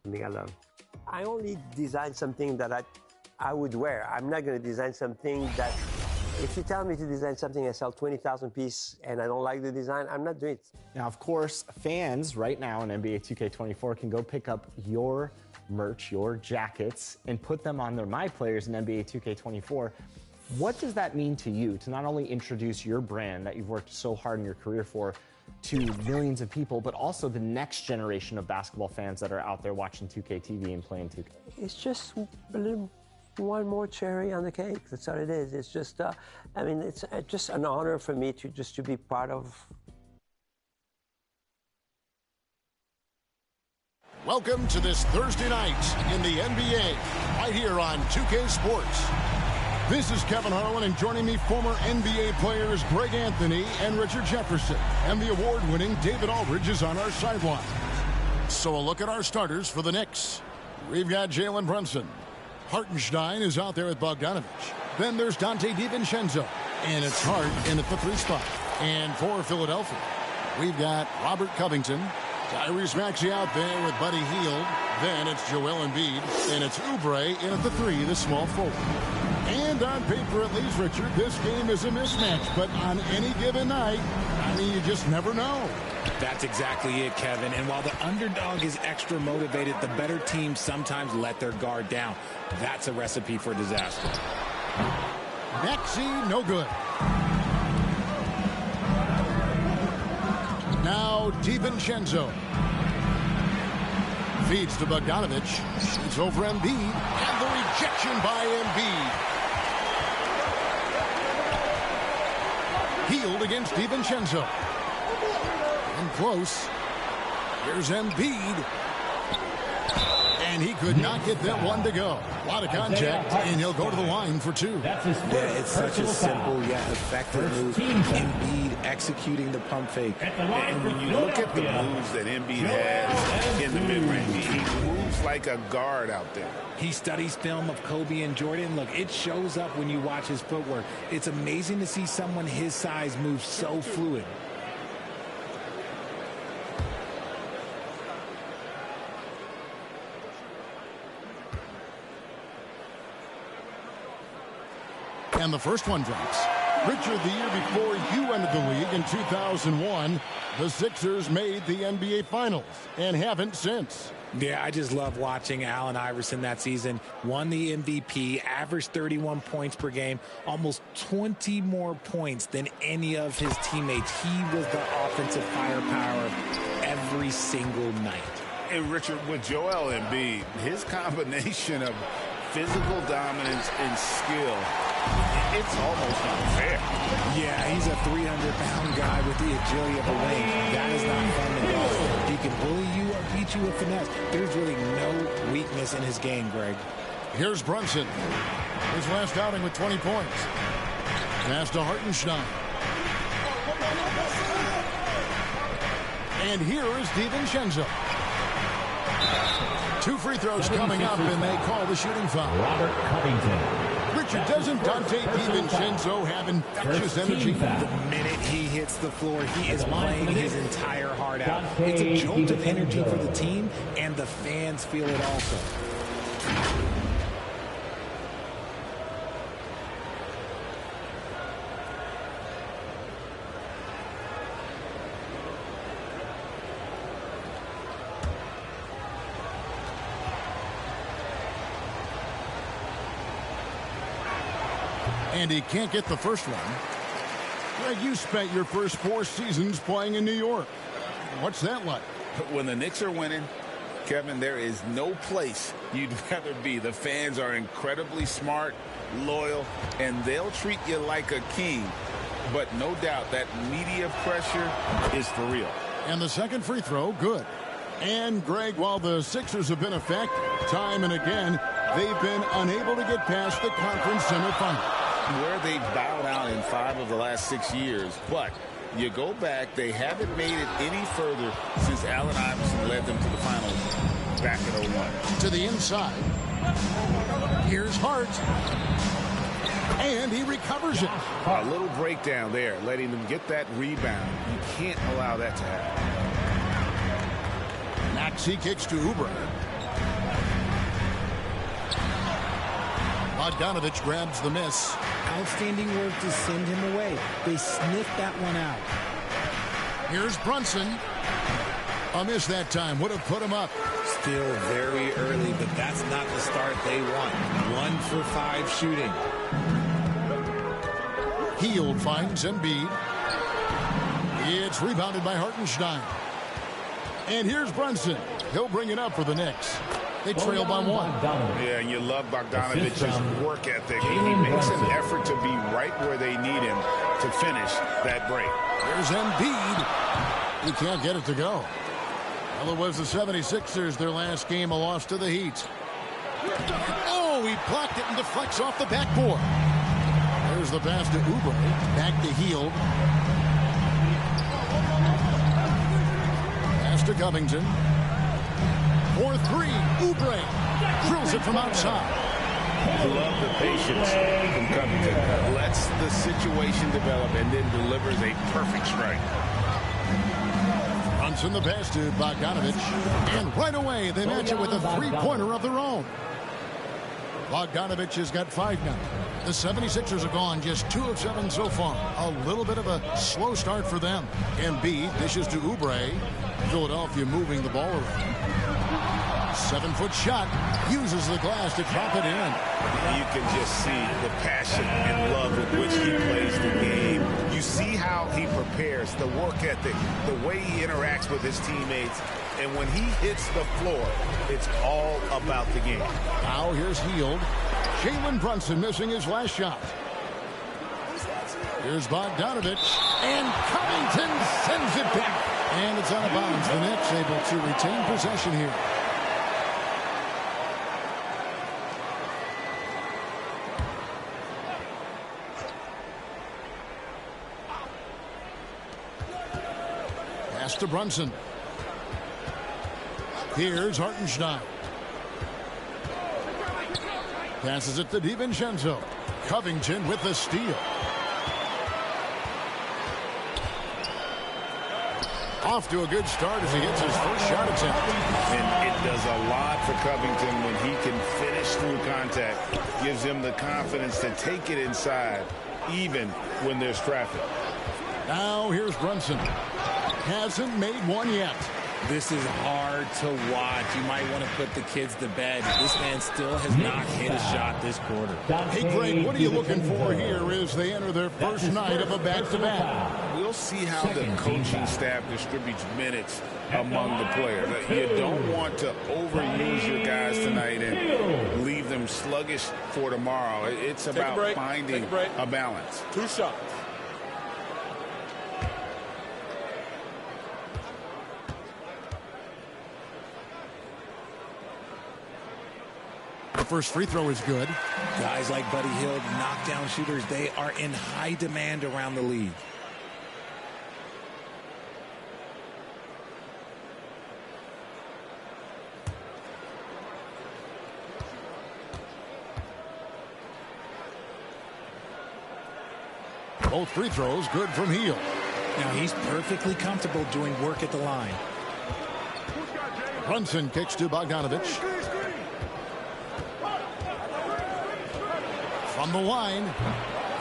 Something I love. I only design something that I would wear. I'm not going to design something that, if you tell me to design something, I sell 20,000 pieces and I don't like the design, I'm not doing it. Now, of course, fans right now in NBA 2K24 can go pick up your merch, your jackets, and put them on their My Players in NBA 2K24. What does that mean to you to not only introduce your brand that you've worked so hard in your career for to millions of people, but also the next generation of basketball fans that are out there watching 2K TV and playing 2K? It's just one more cherry on the cake. That's all it is. It's just, I mean, it's just an honor for me to be part of. Welcome to this Thursday night in the NBA, right here on 2K Sports. This is Kevin Harlan, and joining me, former NBA players Greg Anthony and Richard Jefferson. And the award-winning David Aldridge is on our sideline. So a look at our starters for the Knicks. We've got Jalen Brunson. Hartenstein is out there with Bogdanovich. Then there's Dante DiVincenzo. And it's Hart in at the 3 spot. And for Philadelphia, we've got Robert Covington. Tyrese Maxey out there with Buddy Hield. Then it's Joel Embiid. And it's Oubre in at the 3, the small forward. And on paper, at least, Richard, this game is a mismatch. But on any given night, I mean, you just never know. That's exactly it, Kevin. And while the underdog is extra motivated, the better teams sometimes let their guard down. That's a recipe for disaster. Maxey, no good. Now, DiVincenzo. Feeds to Bogdanovich. Shoots over Embiid. And the rejection by Embiid. Hield against DiVincenzo. And close. Here's Embiid. And he could not get that one to go. A lot of contact, and he'll go to the line for 2. Yeah, it's such a simple yet effective move. Embiid executing the pump fake. And when you look at the moves that Embiid has in the mid-range, he moves like a guard out there. He studies film of Kobe and Jordan. Look, it shows up when you watch his footwork. It's amazing to see someone his size move so fluid. And the first one drops. Richard, the year before you entered the league in 2001, the Sixers made the NBA Finals and haven't since. Yeah, I just love watching Allen Iverson that season. Won the MVP, averaged 31 points per game, almost 20 more points than any of his teammates. He was the offensive firepower every single night. And Richard, with Joel Embiid, his combination of physical dominance and skill, it's almost unfair. Yeah, he's a 300-pound guy with the agility of a wing. That is not fun to guard. He can bully you or beat you with finesse. There's really no weakness in his game, Greg. Here's Brunson. His last outing with 20 points. Pass to Hartenstein. And here is DiVincenzo. 2 free throws coming up, and they call the shooting foul. Robert Covington. Richard, doesn't Dante DiVincenzo have infectious energy? The minute he hits the floor, he is playing his entire heart out. It's a jolt of energy for the team, and the fans feel it also. And he can't get the first one. Greg, you spent your first 4 seasons playing in New York. What's that like? When the Knicks are winning, Kevin, there is no place you'd rather be. The fans are incredibly smart, loyal, and they'll treat you like a king. But no doubt that media pressure is for real. And the second free throw, good. And, Greg, while the Sixers have been effective time and again, they've been unable to get past the conference semifinal. Where they've bowed out in 5 of the last 6 years. But you go back, they haven't made it any further since Allen Iverson led them to the finals back in 01. To the inside. Here's Hart. And he recovers it. A little breakdown there, letting them get that rebound. You can't allow that to happen. Maxey kicks to Oubre. Bogdanovich grabs the miss. Outstanding work to send him away. They sniffed that one out. Here's Brunson. A miss that time. Would have put him up. Still very early, but that's not the start they want. 1 for 5 shooting. Hield finds Embiid. It's rebounded by Hartenstein. And here's Brunson. He'll bring it up for the Knicks. They trail by 1. Yeah, and you love Bogdanovich's work ethic. He makes an effort to be right where they need him to finish that break. Here's Embiid. He can't get it to go. Well, it was the 76ers, their last game, a loss to the Heat. Oh, he blocked it and deflects off the backboard. There's the pass to Oubre. Back to Hield. Pass to Covington. 4-3. Oubre drills it from outside. I love the patience from Covington. Lets the situation develop and then delivers a perfect strike. Brunson the pass to Bogdanovich. And right away, they match it with a three-pointer of their own. Bogdanovich has got 5 now. The 76ers have gone just 2 of 7 so far. A little bit of a slow start for them. Embiid dishes to Oubre. Philadelphia moving the ball around. 7-foot shot. Uses the glass to drop it in. You can just see the passion and love with which he plays the game. You see how he prepares, the work ethic, the way he interacts with his teammates. And when he hits the floor, it's all about the game. Now here's Hield. Jalen Brunson missing his last shot. Here's Bogdanovich. And Covington sends it back. And it's out of bounds. The Knicks able to retain possession here. Pass to Brunson. Here's Hartenstein. Passes it to DiVincenzo. Covington with the steal. Off to a good start as he gets his first shot attempt. And it does a lot for Covington when he can finish through contact. Gives him the confidence to take it inside, even when there's traffic. Now here's Brunson. Hasn't made one yet. This is hard to watch. You might want to put the kids to bed. This man still has not hit a shot this quarter. Hey, Greg, what are you looking for here as they enter their first night of a back-to-back? We'll see how the coaching staff distributes minutes among the players. You don't want to overuse your guys tonight and leave them sluggish for tomorrow. It's about finding a balance. 2 shots. The first free throw is good. Guys like Buddy Hield, knockdown shooters, they are in high demand around the league. Both free throws good from Hield. Now he's perfectly comfortable doing work at the line. Brunson kicks to Bogdanovich. From the line,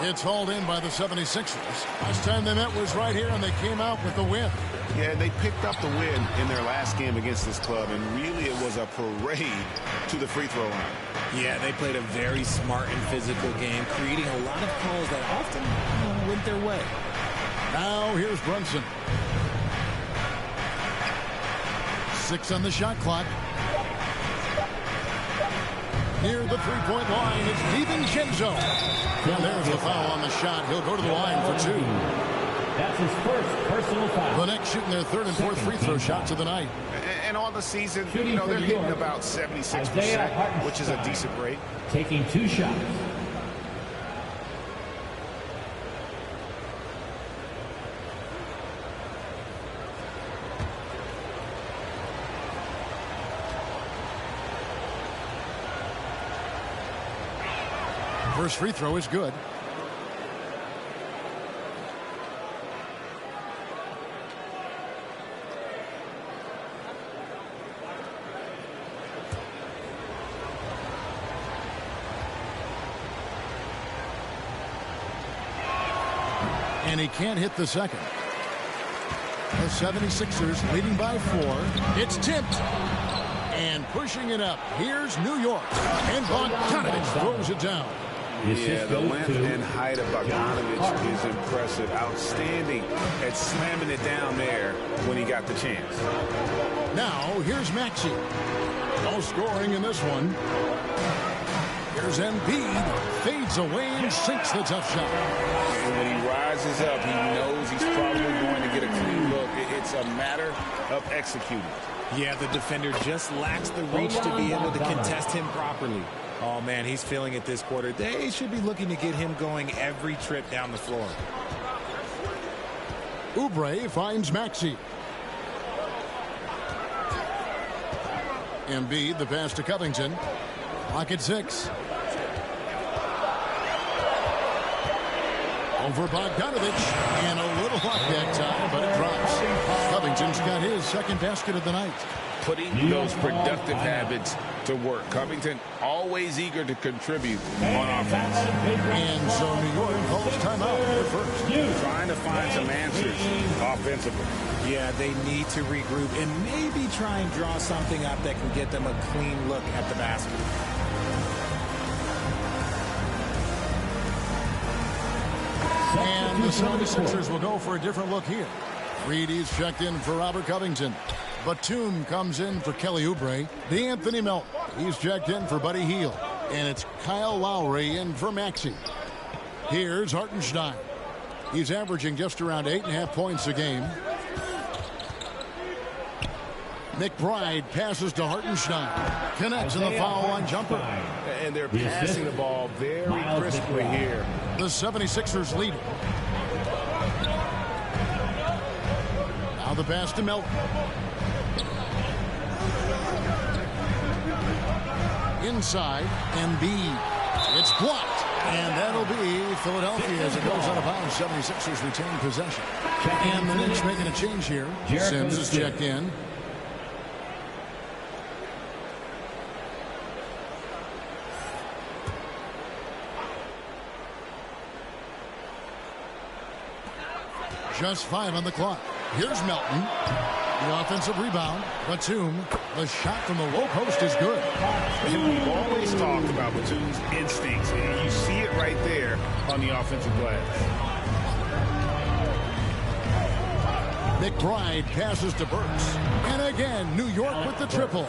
it's hauled in by the 76ers. Last time they met was right here, and they came out with the win. Yeah, they picked up the win in their last game against this club, and really it was a parade to the free throw line. Yeah, they played a very smart and physical game, creating a lot of calls that often went their way. Now here's Brunson. 6 on the shot clock. Near the three-point line, it's DiVincenzo. And there's the foul on the shot. He'll go to the line for 2. That's his first personal foul. The Knicks shooting their 3rd and 4th free throw shots of the night. And on the season, you know, they're hitting about 76%, which is a decent rate. Taking 2 shots. First free throw is good. and he can't hit the second. The 76ers leading by 4. It's tipped. And pushing it up. Here's New York. And Bogdanovich throws it down. Yeah, the length and height of Bogdanovich is impressive. Outstanding at slamming it down there when he got the chance. Now, here's Maxey. No scoring in this one. Here's Embiid. Fades away and sinks the tough shot. And when he rises up, he knows he's probably going to get a clean look. It's a matter of executing. Yeah, the defender just lacks the reach to be able to contest him properly. Oh, man, he's feeling it this quarter. They should be looking to get him going every trip down the floor. Oubre finds Maxey. Embiid, the pass to Covington. Clock at 6. Over Bogdanovich. And a little luck that time, but it drops. Covington's got his second basket of the night. Putting those productive habits to work. Covington always eager to contribute on offense. And so New York calls timeout for first. Trying to find some answers offensively. Yeah, they need to regroup and maybe try and draw something up that can get them a clean look at the basket. And the 76ers will go for a different look here. Reedy's checked in for Robert Covington. Batum comes in for Kelly Oubre. D'Anthony Melton, he's checked in for Buddy Hield. And it's Kyle Lowry in for Maxey. Here's Hartenstein. He's averaging just around 8.5 points a game. McBride passes to Hartenstein. Connects in the foul line jumper. And they're passing the ball very crisply here. The 76ers lead it. Now the pass to Melton. Inside, Embiid. It's blocked. And that'll be Philadelphia as it goes out of bounds. 76ers retain possession. And the Knicks making a change here. Sims is checked in. Just 5 on the clock. Here's Melton. The offensive rebound. Batum. The shot from the low post is good. And we've always talked about Batum's instincts. And you see it right there on the offensive glass. McBride passes to Burks. And again, New York with the triple.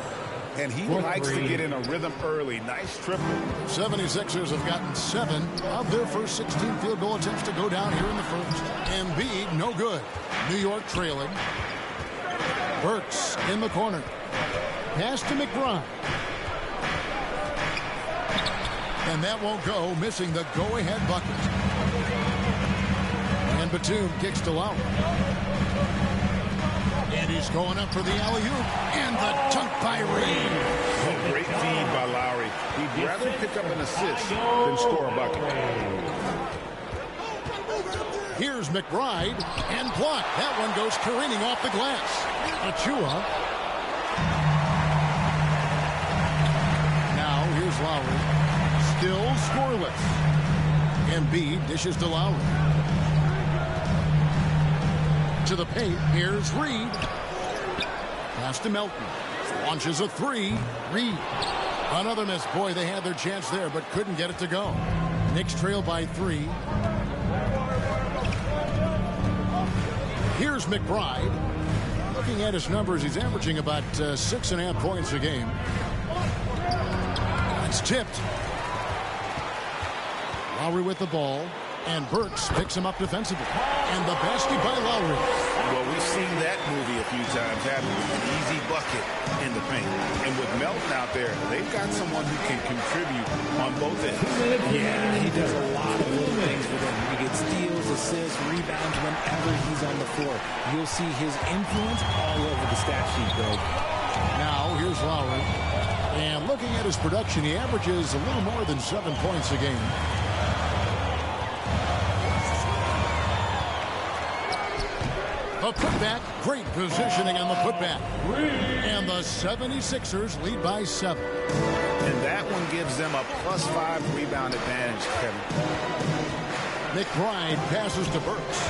And he likes to get in a rhythm early. Nice triple. 76ers have gotten 7 of their first 16 field goal attempts to go down here in the first. Embiid, no good. New York trailing. Burks in the corner. Pass to McBride. And that won't go, missing the go-ahead bucket. And Batum kicks to Lowry. And he's going up for the alley-oop. And the dunk by Reed. A great feed by Lowry. He'd rather pick up an assist than score a bucket. Here's McBride. And blocked. That one goes careening off the glass. Achua. Now here's Lowry. Still scoreless. Embiid dishes to Lowry. To the paint. Here's Reed. Pass to Melton. Launches a 3. Reed. Another miss. Boy, they had their chance there, but couldn't get it to go. Knicks trail by 3. Here's McBride. Looking at his numbers, he's averaging about 6.5 points a game. It's tipped. Lowry with the ball. And Burks picks him up defensively. And the basket by Lowry. Well, we've seen that movie a few times, haven't we? An easy bucket in the paint. And with Melton out there, they've got someone who can contribute on both ends. Yeah, he does a lot of little things for them. He gets steals, assists, rebounds whenever he's on the floor. You'll see his influence all over the stat sheet, Bill. Now, here's Lowry. And looking at his production, he averages a little more than 7 points a game. The putback, great positioning on the putback. And the 76ers lead by 7. And that one gives them a +5 rebound advantage, Kevin. McBride passes to Burks.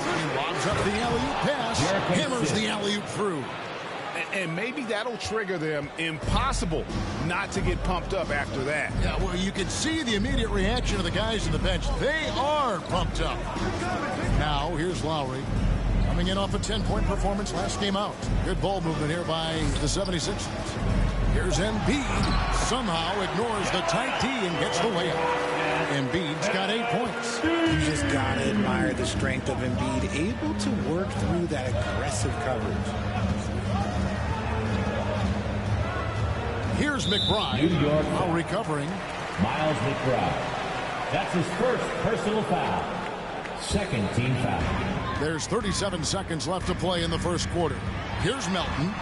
He lobs up the alley-oop pass. Hammers the alley-oop through. And maybe that'll trigger them. Impossible not to get pumped up after that. Yeah, well, you can see the immediate reaction of the guys on the bench. They are pumped up. Now, here's Lowry. Coming in off a 10-point performance last game out. Good ball movement here by the 76ers. Here's Embiid. Somehow ignores the tight D and gets the layup. Embiid's got 8 points. You just got to admire the strength of Embiid, able to work through that aggressive coverage. Here's McBride. New York. Now recovering. Miles McBride. That's his first personal foul. Second team foul. There's 37 seconds left to play in the first quarter. Here's Melton.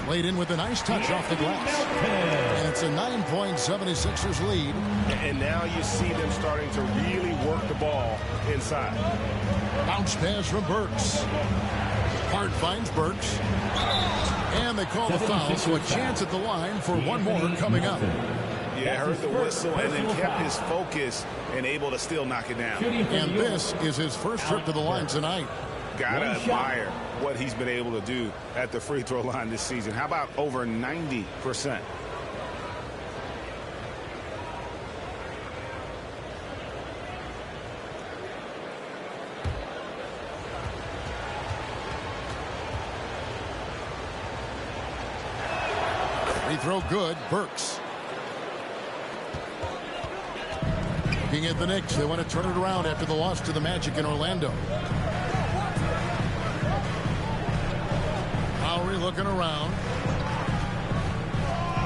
Laid in with a nice touch off the glass. And it's a 9-point 76ers lead. And now you see them starting to really work the ball inside. Bounce pass from Burks. Hart finds Burks. And they call the foul, so a chance at the line for one more coming up. Yeah, heard the whistle and then kept his focus and able to still knock it down. And this is his first trip to the line tonight. Gotta admire what he's been able to do at the free throw line this season. How about over 90%? Free throw good. Burks. Looking at the Knicks. They want to turn it around after the loss to the Magic in Orlando. Lowry looking around.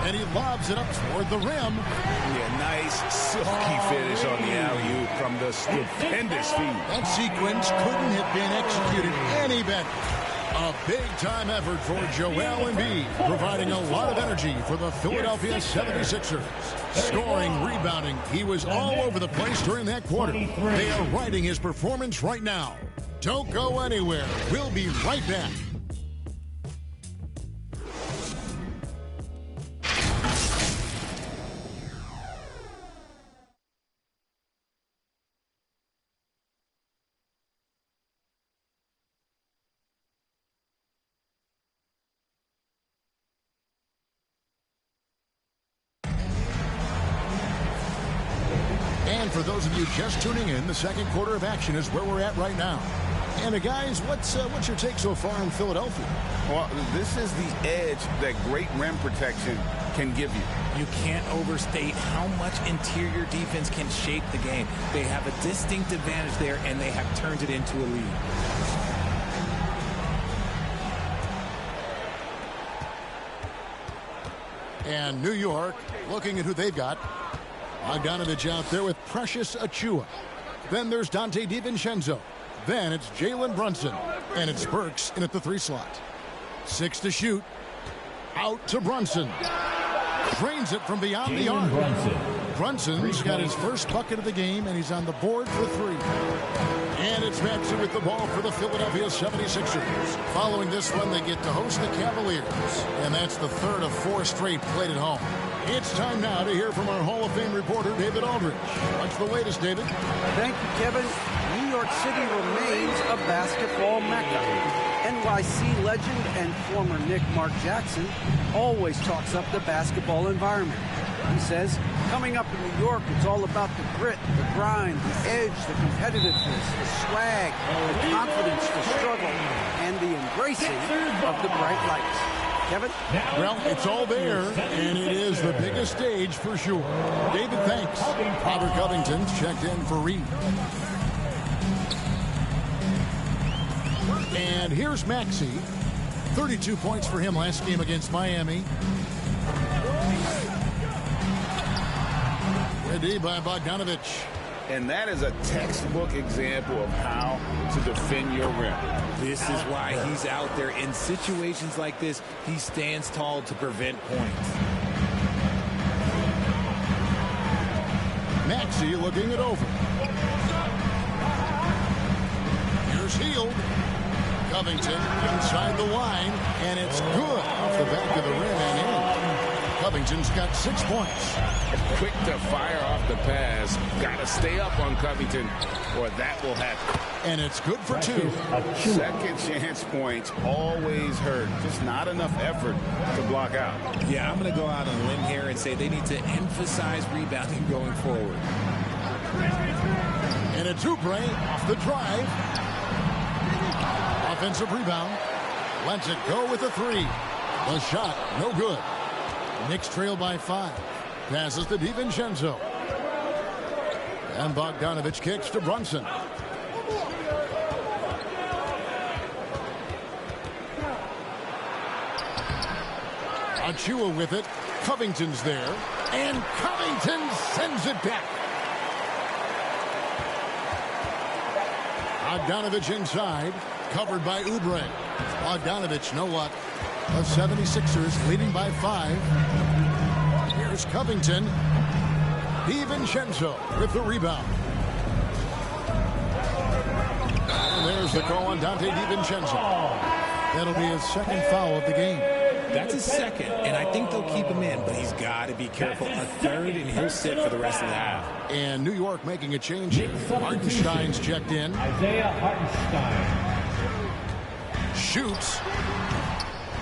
And he lobs it up toward the rim. Yeah, nice silky finish on the alley-oop from the stupendous feed. That sequence couldn't have been executed any better. A big-time effort for Joel Embiid, providing a lot of energy for the Philadelphia 76ers. Scoring, rebounding, he was all over the place during that quarter. They are riding his performance right now. Don't go anywhere. We'll be right back. And for those of you just tuning in, the second quarter of action is where we're at right now. And guys, what's your take so far in Philadelphia? Well, this is the edge that great rim protection can give you. You can't overstate how much interior defense can shape the game. They have a distinct advantage there, and they have turned it into a lead. And New York looking at who they've got. Bogdanovich out there with Precious Achiuwa. Then there's Dante DiVincenzo. Then it's Jalen Brunson. And it's Burks in at the 3 slot. 6 to shoot. Out to Brunson. Drains it from beyond the arc. Brunson's got his first bucket of the game, and he's on the board for 3. And it's Maxey with the ball for the Philadelphia 76ers. Following this one, they get to host the Cavaliers. And that's the third of 4 straight played at home. It's time now to hear from our Hall of Fame reporter, David Aldridge. What's the latest, David? Thank you, Kevin. New York City remains a basketball mecca. NYC legend and former Knick Mark Jackson always talks up the basketball environment. He says, coming up in New York, it's all about the grit, the grind, the edge, the competitiveness, the swag, the confidence, the struggle, and the embracing of the bright lights. Kevin? Well, it's all there, and it is the biggest stage for sure. David, thanks. Robert Covington's checked in for Reed. And here's Maxey. 32 points for him last game against Miami. Ready by Bogdanovich. And that is a textbook example of how to defend your rim. This is why he's out there. In situations like this, he stands tall to prevent points. Maxey looking it over. Here's Hield. Covington inside the line, and it's good off the back of the rim and in. Covington's got 6 points. Quick to fire off the pass. Got to stay up on Covington, or that will happen. And it's good for 2. Second chance points always hurt. Just not enough effort to block out. Yeah, I'm going to go out on a limb here and say they need to emphasize rebounding going forward. And it's Oubre off the drive. Offensive rebound. Lets it go with a 3. The shot, no good. Knicks trail by 5. Passes to DiVincenzo. And Bogdanovich kicks to Brunson. Achua with it. Covington's there. And Covington sends it back. Bogdanovich inside. Covered by Oubre. Bogdanovich, no luck. The 76ers leading by 5. Here's Covington. DiVincenzo with the rebound. And there's the call on Dante DiVincenzo. That'll be his second foul of the game. That's his second, and I think they'll keep him in, but he's got to be careful. A third, and he'll sit for the rest of the half. And New York making a change here. Hartenstein's checked in. Isaiah Hartenstein. Shoots.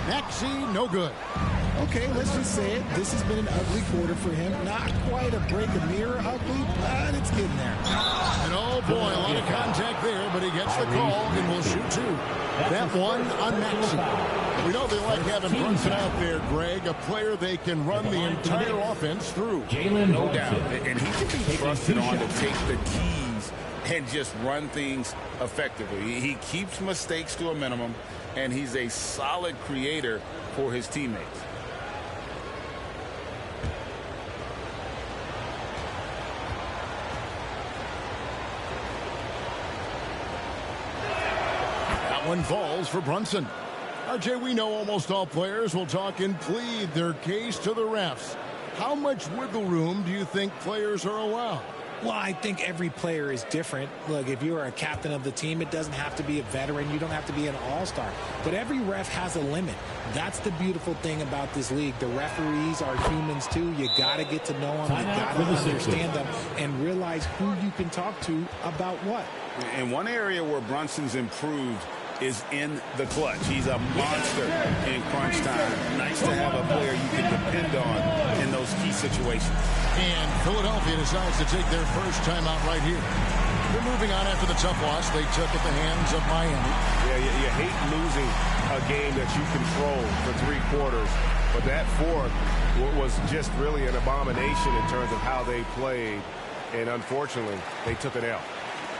Maxey, no good. Okay, let's just say it. This has been an ugly quarter for him. Not quite a break a mirror ugly, but it's getting there. And oh boy, a lot of contact there, but he gets the call and will shoot 2. That one on Maxey. We know they like having Brunson out there, Greg, a player they can run the entire offense through. No doubt. And he can be trusted on to take the keys and just run things effectively. He keeps mistakes to a minimum, and he's a solid creator for his teammates. That one falls for Brunson. RJ, we know almost all players will talk and plead their case to the refs. How much wiggle room do you think players are allowed? Well, I think every player is different. Look, if you are a captain of the team, it doesn't have to be a veteran. You don't have to be an all-star. But every ref has a limit. That's the beautiful thing about this league. The referees are humans, too. You got to get to know them. You got to understand them and realize who you can talk to about what. And one area where Brunson's improved is in the clutch. He's a monster in crunch time. Nice to have a player you can depend on in those key situations. And Philadelphia decides to take their first timeout right here. They're moving on after the tough loss they took at the hands of Miami. Yeah, you hate losing a game that you control for 3 quarters. But that fourth was just really an abomination in terms of how they played. And unfortunately, they took an L.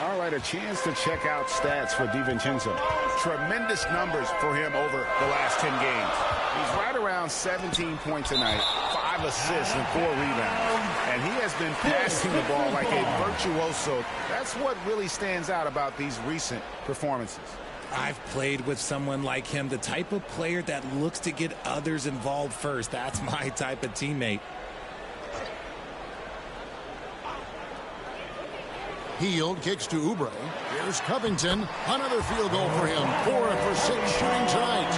All right, a chance to check out stats for DiVincenzo. Tremendous numbers for him over the last 10 games. He's right around 17 points a night, 5 assists and 4 rebounds. And he has been passing the ball like a virtuoso. That's what really stands out about these recent performances. I've played with someone like him, the type of player that looks to get others involved first. That's my type of teammate. Hield kicks to Oubre. Here's Covington. Another field goal for him. 4 for 6 shooting tonight.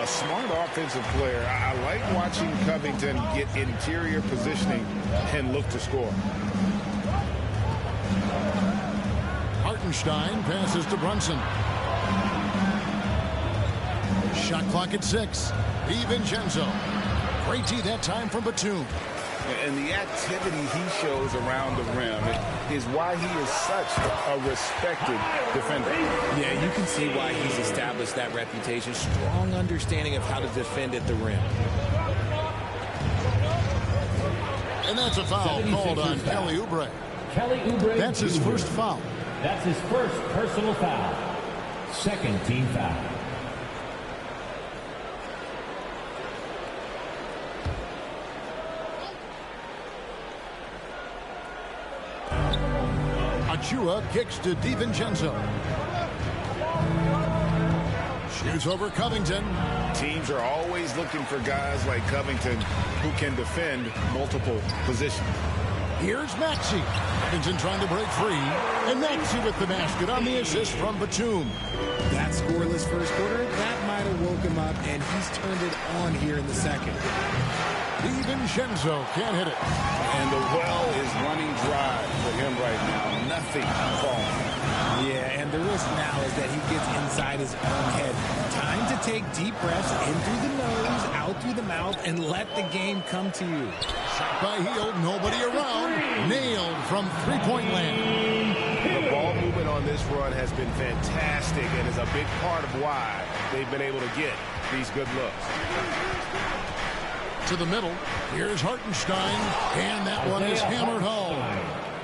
A smart offensive player. I like watching Covington get interior positioning and look to score. Hartenstein passes to Brunson. Shot clock at 6. DiVincenzo. Great D that time from Batum. And the activity he shows around the rim is why he is such a respected defender. Yeah, you can see why he's established that reputation. Strong understanding of how to defend at the rim. And that's a foul called on Kelly Oubre. Kelly Oubre. That's his first foul. That's his first personal foul. Second team foul. Achua kicks to DiVincenzo. Shoots over Covington. Teams are always looking for guys like Covington who can defend multiple positions. Here's Maxey. Covington trying to break free. And Maxey with the basket on the assist from Batum. That scoreless first quarter, that might have woke him up, and he's turned it on here in the second. DiVincenzo can't hit it. And the well is running dry for him right now. Nothing falling. Yeah, and the risk now is that he gets inside his own head. Time to take deep breaths in through the nose, out through the mouth, and let the game come to you. Shot by Hield, nobody around. Nailed from three-point land. The ball movement on this run has been fantastic and is a big part of why they've been able to get these good looks. To the middle. Here's Hartenstein, and that one is hammered home.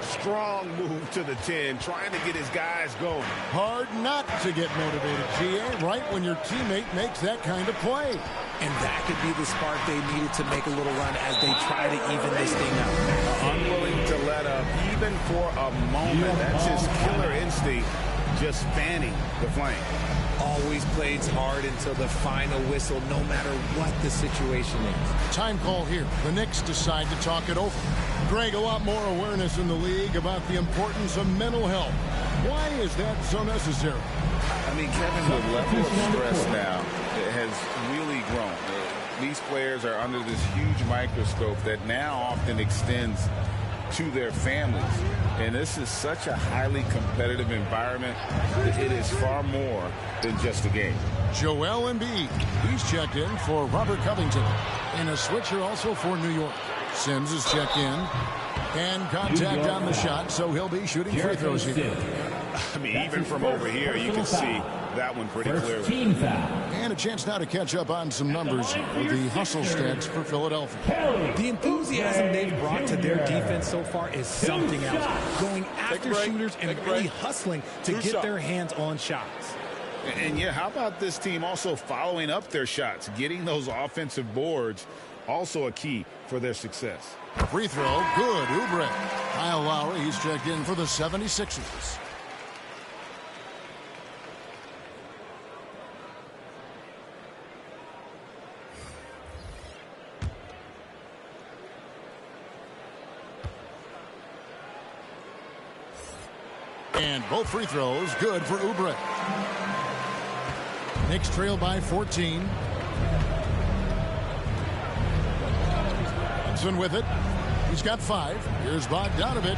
Strong move to the 10, trying to get his guys going. Hard not to get motivated, GA, right when your teammate makes that kind of play. And that could be the spark they needed to make a little run as they try to even this thing out. Unwilling to let up even for a moment. That's his killer instinct, just fanning the flame. Always plays hard until the final whistle, no matter what the situation is. Time call here. The Knicks decide to talk it over. Greg, a lot more awareness in the league about the importance of mental health. Why is that so necessary? I mean, Kevin, the level of stress now has really grown. These players are under this huge microscope that now often extends to their families. And this is such a highly competitive environment that it is far more than just a game. Joel Embiid. He's checked in for Robert Covington. And a switcher also for New York. Sims is checked in. And contact on the shot, so he'll be shooting free throws here. I mean, even from over here, you can see that one pretty clearly. Team foul. And a chance now to catch up on some numbers here. The hustle stats for Philadelphia. The enthusiasm they've brought to their defense so far is something else. Going after shooters and really hustling to get their hands on shots. And yeah, how about this team also following up their shots? Getting those offensive boards, also a key for their success. Free throw, good. Oubre. Kyle Lowry, he's checked in for the 76ers. And both free throws good for Oubre. Knicks trail by 14. Brunson with it. He's got 5. Here's Bogdanovich.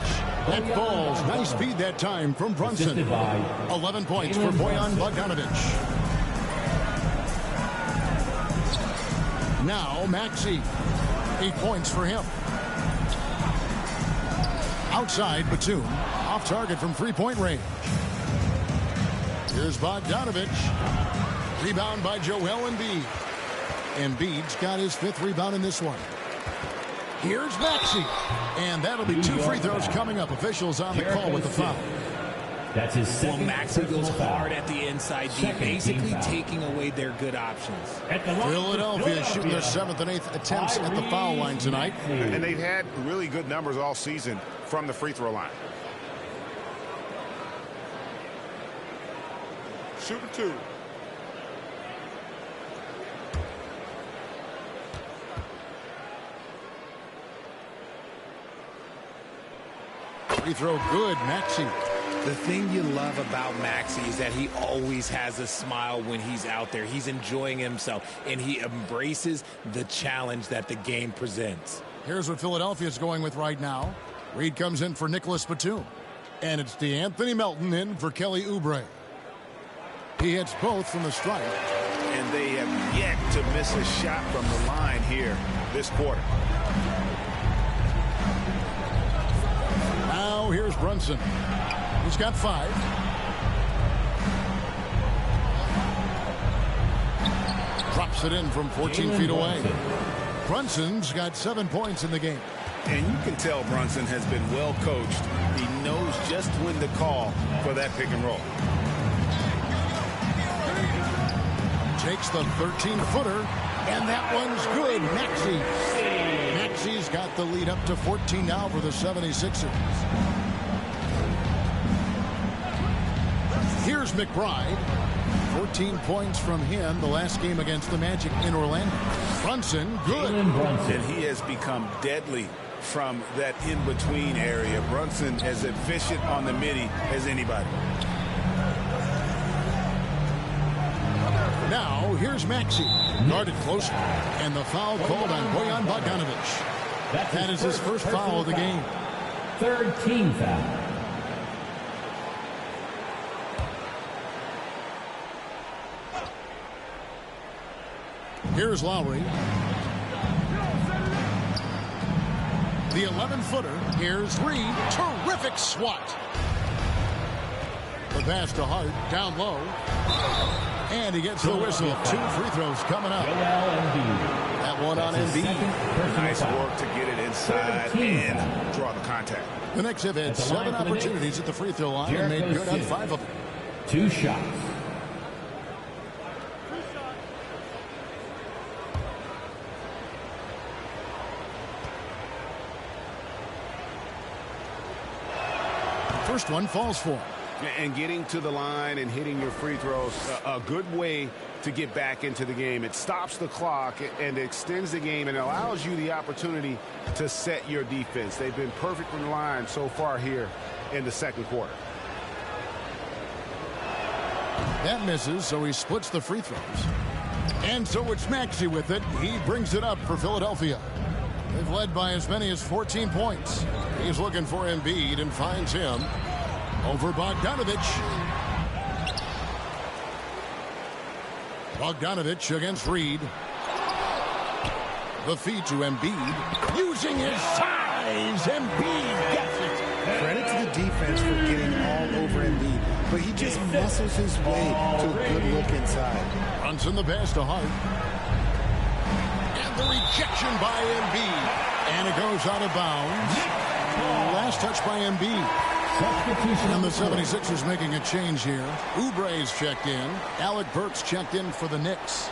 That falls. Nice speed that time from Brunson. 11 points for Bojan Bogdanovich. Now Maxey. 8 points for him. Outside Batum. Off target from three-point range. Here's Bogdanovich. Rebound by Joel Embiid. Embiid's got his 5th rebound in this one. Here's Maxey. And that'll be 2 free throws coming up. Officials on the call with the foul. That's his second. Well, Maxey goes hard at the inside D, basically taking away their good options. Philadelphia shooting their 7th and 8th attempts at the foul line tonight. And they've had really good numbers all season from the free throw line. Shooter 2. Free throw good, Maxey. The thing you love about Maxey is that he always has a smile when he's out there. He's enjoying himself, and he embraces the challenge that the game presents. Here's what Philadelphia's going with right now. Reed comes in for Nicholas Batum. And it's DeAnthony Melton in for Kelly Oubre. He hits both from the stripe. And they have yet to miss a shot from the line here this quarter. Now here's Brunson. He's got 5. Drops it in from 14 feet away. Brunson's got 7 points in the game. And you can tell Brunson has been well coached. He knows just when to call for that pick and roll. Takes the 13-footer, and that one's good. Maxey. Maxey's got the lead up to 14 now for the 76ers. Here's McBride. 14 points from him the last game against the Magic in Orlando. Brunson, good. And he has become deadly from that in-between area. Brunson as efficient on the midi as anybody. Now, here's Maxey. Guarded close. And the foul called on Bojan Bogdanović. Bogdanovich. That is his first foul of the game. Third team foul. Here's Lowry. The 11-footer. Here's Reed. Terrific swat. The pass to Hart. Down low. And he gets the whistle. 2 free throws coming up. That one on Embiid. Nice work to get it inside and draw the contact. The Knicks have had 7 opportunities at the free throw line and made good on 5 of them. 2 shots. First one falls for him. And getting to the line and hitting your free throws, a good way to get back into the game. It stops the clock and extends the game and allows you the opportunity to set your defense. They've been perfect from the line so far here in the second quarter. That misses, so he splits the free throws. And so it's Maxey with it. He brings it up for Philadelphia. They've led by as many as 14 points. He's looking for Embiid and finds him over Bogdanovich. Bogdanovich against Reed. The feed to Embiid. Using his size, Embiid gets it. Credit to the defense for getting all over Embiid, but he just muscles his way to a good look inside. Runs in the pass to Hart. And the rejection by Embiid. And it goes out of bounds. Last touch by Embiid. And the 76ers making a change here. Oubre's checked in. Alec Burks checked in for the Knicks.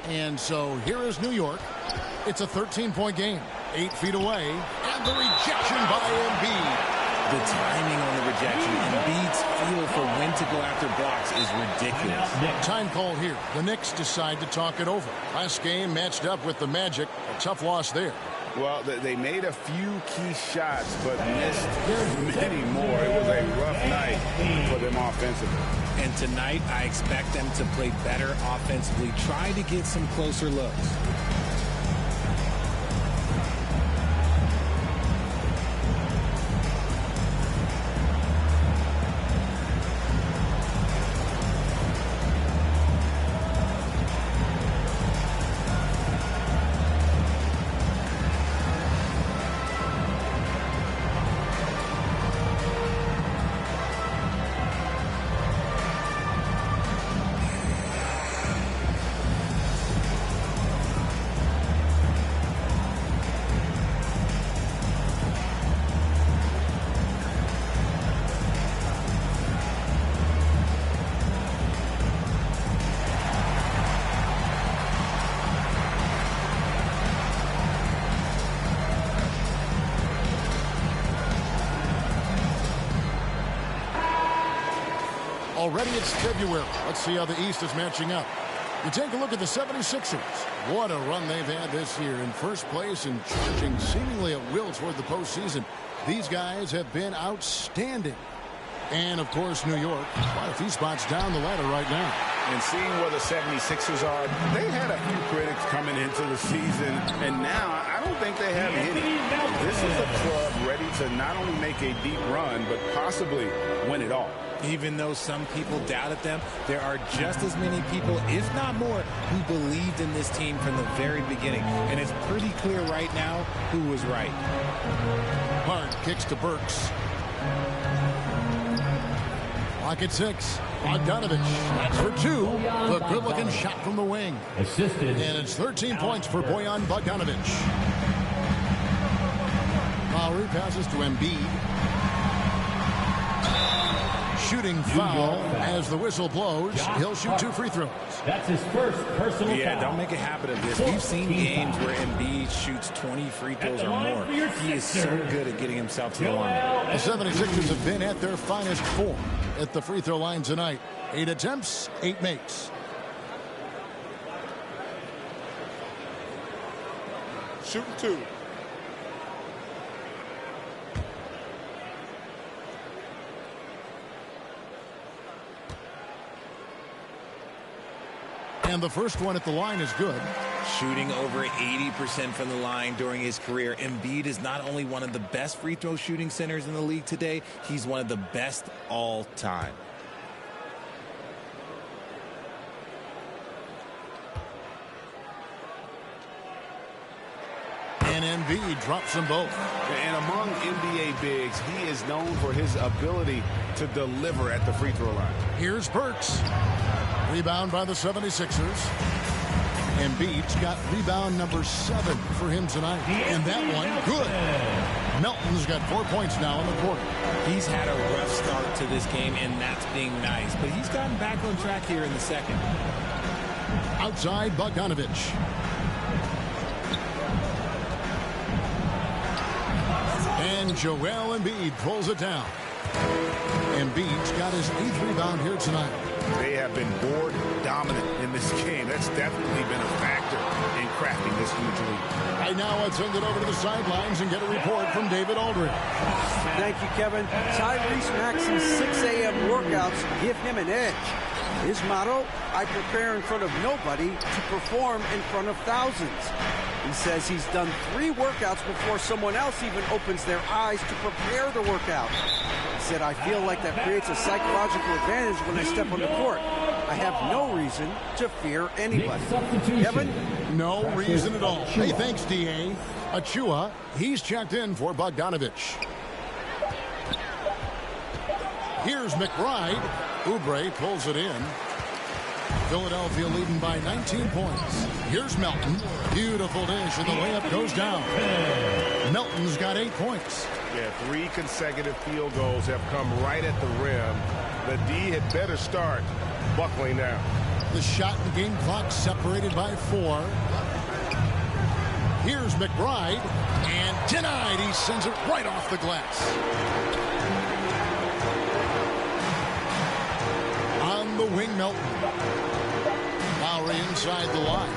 And so here is New York. It's a 13-point game. 8 feet away. And the rejection by Embiid. The timing on the rejection, Embiid's feel for when to go after blocks is ridiculous. Time call here. The Knicks decide to talk it over. Last game matched up with the Magic. A tough loss there. Well, they made a few key shots, but missed many more. It was a rough night for them offensively. And tonight, I expect them to play better offensively. Try to get some closer looks. Already it's February. Let's see how the East is matching up. You take a look at the 76ers. What a run they've had this year. In first place and charging seemingly at will toward the postseason. These guys have been outstanding. And, of course, New York. Quite a few spots down the ladder right now. And seeing where the 76ers are, they had a few critics coming into the season, and now I don't think they have any. This is a club ready to not only make a deep run, but possibly win it all. Even though some people doubted them, there are just as many people, if not more, who believed in this team from the very beginning. And it's pretty clear right now who was right. Hart kicks to Burks. Clock at 6. Bogdanovich. That's for 2. The good-looking shot from the wing. Assisted. And it's 13 points for Bojan Bogdanovich. Lowry passes to Embiid. Shooting foul as the whistle blows. He'll shoot 2 free throws. That's his first personal foul. Yeah, don't make a habit of this. We've seen games where Embiid shoots 20 free throws or more. He is so good at getting himself to the line. The 76ers have been at their finest form at the free throw line tonight. 8 attempts, 8 makes. Shooting 2. And the first one at the line is good. Shooting over 80% from the line during his career. Embiid is not only one of the best free throw shooting centers in the league today, he's one of the best all time. And Embiid drops them both. And among NBA bigs, he is known for his ability to deliver at the free throw line. Here's Burks. Rebound by the 76ers. Embiid's got rebound number 7 for him tonight. And that one, good. Melton's got 4 points now in the quarter. He's had a rough start to this game, and that's being nice. But he's gotten back on track here in the second. Outside, Bogdanovich. And Joel Embiid pulls it down. Embiid's got his 8th rebound here tonight. They have been board dominant in this game. That's definitely been a factor in crafting this huge lead. Right now, let's send it over to the sidelines and get a report from David Aldridge. Thank you, Kevin. Tyrese Maxey's 6 a.m. workouts give him an edge. His motto, I prepare in front of nobody to perform in front of thousands. He says he's done 3 workouts before someone else even opens their eyes to prepare the workout. He said, I feel like that creates a psychological advantage when I step on the court. I have no reason to fear anybody. Kevin? No reason at all. Hey, thanks, D.A. Achua, he's checked in for Bogdanovich. Here's McBride. Oubre pulls it in. Philadelphia leading by 19 points. Here's Melton. Beautiful dish, and the layup goes down. Melton's got 8 points. Yeah, 3 consecutive field goals have come right at the rim. The D had better start buckling down. The shot and game clock separated by 4. Here's McBride, and denied. He sends it right off the glass. On the wing, Melton. Lowry inside the line.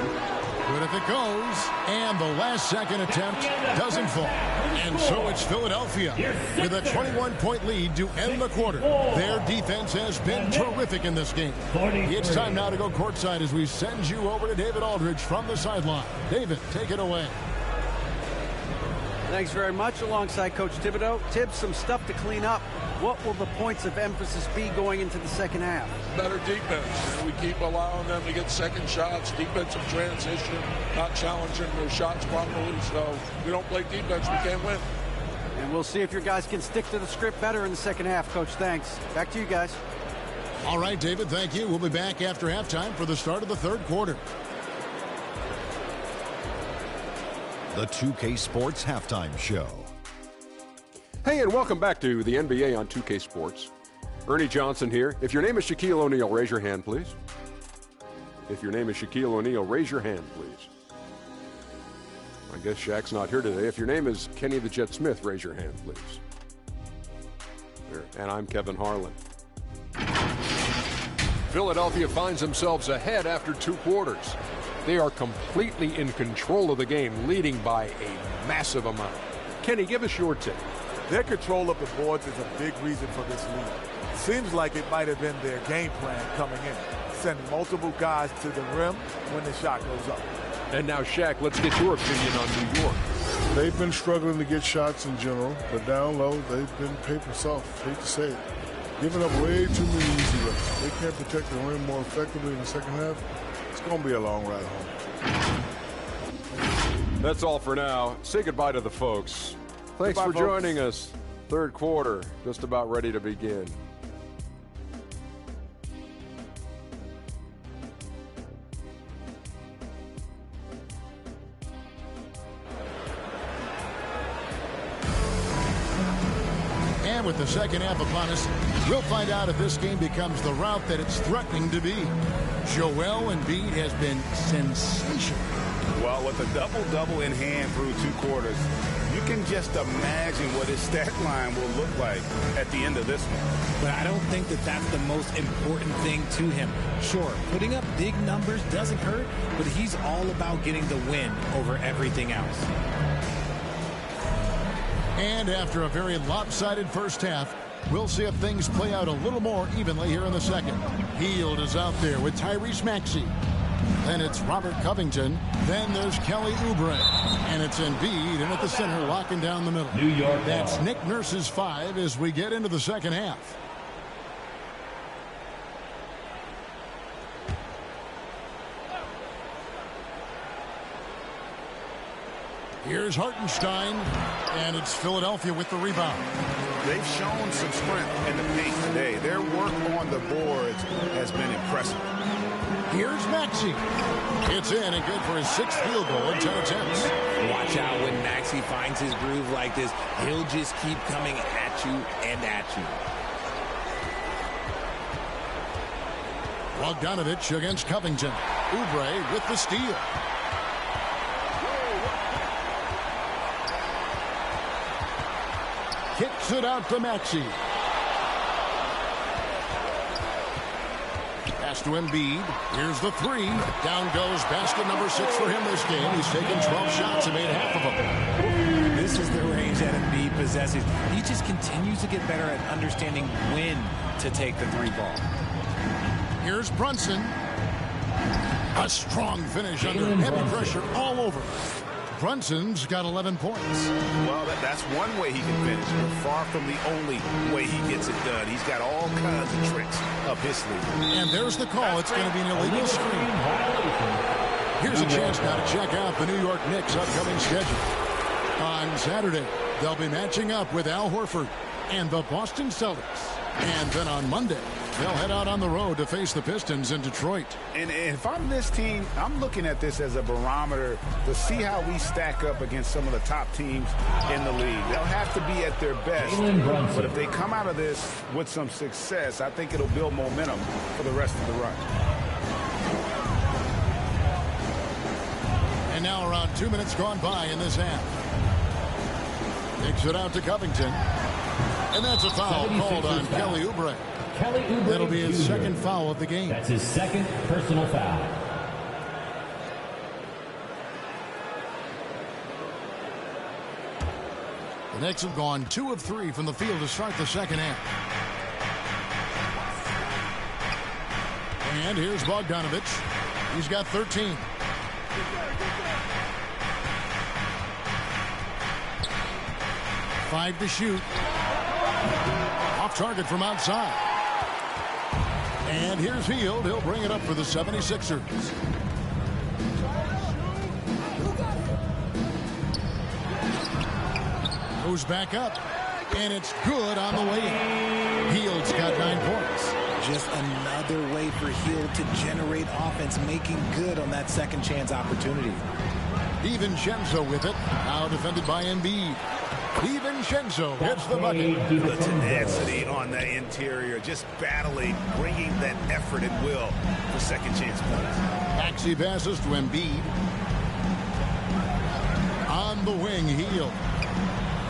But if it goes, and the last second attempt doesn't fall. And so it's Philadelphia with a 21-point lead to end the quarter. Their defense has been terrific in this game. It's time now to go courtside as we send you over to David Aldridge from the sideline. David, take it away. Thanks very much. Alongside Coach Thibodeau. Tibbs, some stuff to clean up. What will the points of emphasis be going into the second half? Better defense. We keep allowing them to get second shots, defensive transition, not challenging their shots properly. So if we don't play defense, we can't win. And we'll see if your guys can stick to the script better in the second half, Coach. Thanks. Back to you guys. All right, David, thank you. We'll be back after halftime for the start of the third quarter. The 2K Sports Halftime Show. Hey, and welcome back to the NBA on 2K Sports. Ernie Johnson here. If your name is Shaquille O'Neal, raise your hand, please. If your name is Shaquille O'Neal, raise your hand, please. I guess Shaq's not here today. If your name is Kenny the Jet Smith, raise your hand, please. There. And I'm Kevin Harlan. Philadelphia finds themselves ahead after 2 quarters. They are completely in control of the game, leading by a massive amount. Kenny, give us your take. Their control of the boards is a big reason for this lead. Seems like it might have been their game plan coming in. Send multiple guys to the rim when the shot goes up. And now, Shaq, let's get your opinion on New York. They've been struggling to get shots in general, but down low, they've been paper soft. Hate to say it. Giving up way too many easy looks. They can't protect the rim more effectively in the second half. It's going to be a long ride home. That's all for now. Say goodbye to the folks. Thanks for joining us. Third quarter, just about ready to begin. And with the second half upon us, we'll find out if this game becomes the route that it's threatening to be. Joel Embiid has been sensational. Well, with a double-double in hand through 2 quarters, you can just imagine what his stat line will look like at the end of this one. But I don't think that that's the most important thing to him. Sure, putting up big numbers doesn't hurt, but he's all about getting the win over everything else. And after a very lopsided first half, we'll see if things play out a little more evenly here in the second. Hield is out there with Tyrese Maxey. Then it's Robert Covington. Then there's Kelly Oubre. And it's Embiid, and at the center, locking down the middle. New York. That's Nick Nurse's 5 as we get into the second half. Here's Hartenstein, and it's Philadelphia with the rebound. They've shown some strength in the paint today. Their work on the boards has been impressive. Here's Maxey. It's in and good for his 6th field goal in 10 attempts. Watch out when Maxey finds his groove like this. He'll just keep coming at you and at you. Bogdanovich against Covington. Oubre with the steal. Kicks it out to Maxey. Pass to Embiid. Here's the 3. Down goes basket number 6 for him this game. He's taken 12 shots and made half of them. This is the range that Embiid possesses. He just continues to get better at understanding when to take the 3 ball. Here's Brunson. A strong finish under heavy pressure all over. Brunson's got 11 points. Well, that's one way he can finish, but far from the only way he gets it done. He's got all kinds of tricks up his sleeve. And there's the call. It's going to be an illegal screen. Here's a chance now to check out the New York Knicks' upcoming schedule. On Saturday, they'll be matching up with Al Horford and the Boston Celtics. And then on Monday, they'll head out on the road to face the Pistons in Detroit. And if I'm this team, I'm looking at this as a barometer to see how we stack up against some of the top teams in the league. They'll have to be at their best. But if they come out of this with some success, I think it'll build momentum for the rest of the run. And now around 2 minutes gone by in this half. Kicks it out to Covington. And that's a foul called on Kelly Oubre. Kelly Oubre. That'll be his second foul of the game. That's his second personal foul. The Knicks have gone 2 of 3 from the field to start the second half. And here's Bogdanovich. He's got 13. Five to shoot. Off target from outside. And here's Hield. He'll bring it up for the 76ers. Goes back up. And it's good on the way in. Hield's got 9 points. Just another way for Hield to generate offense, making good on that second chance opportunity. DiVincenzo with it. Now defended by Embiid. DiVincenzo hits the bucket. The tenacity on the interior, just battling, bringing that effort and will for second chance points. Maxey passes to Embiid. On the wing, Hield.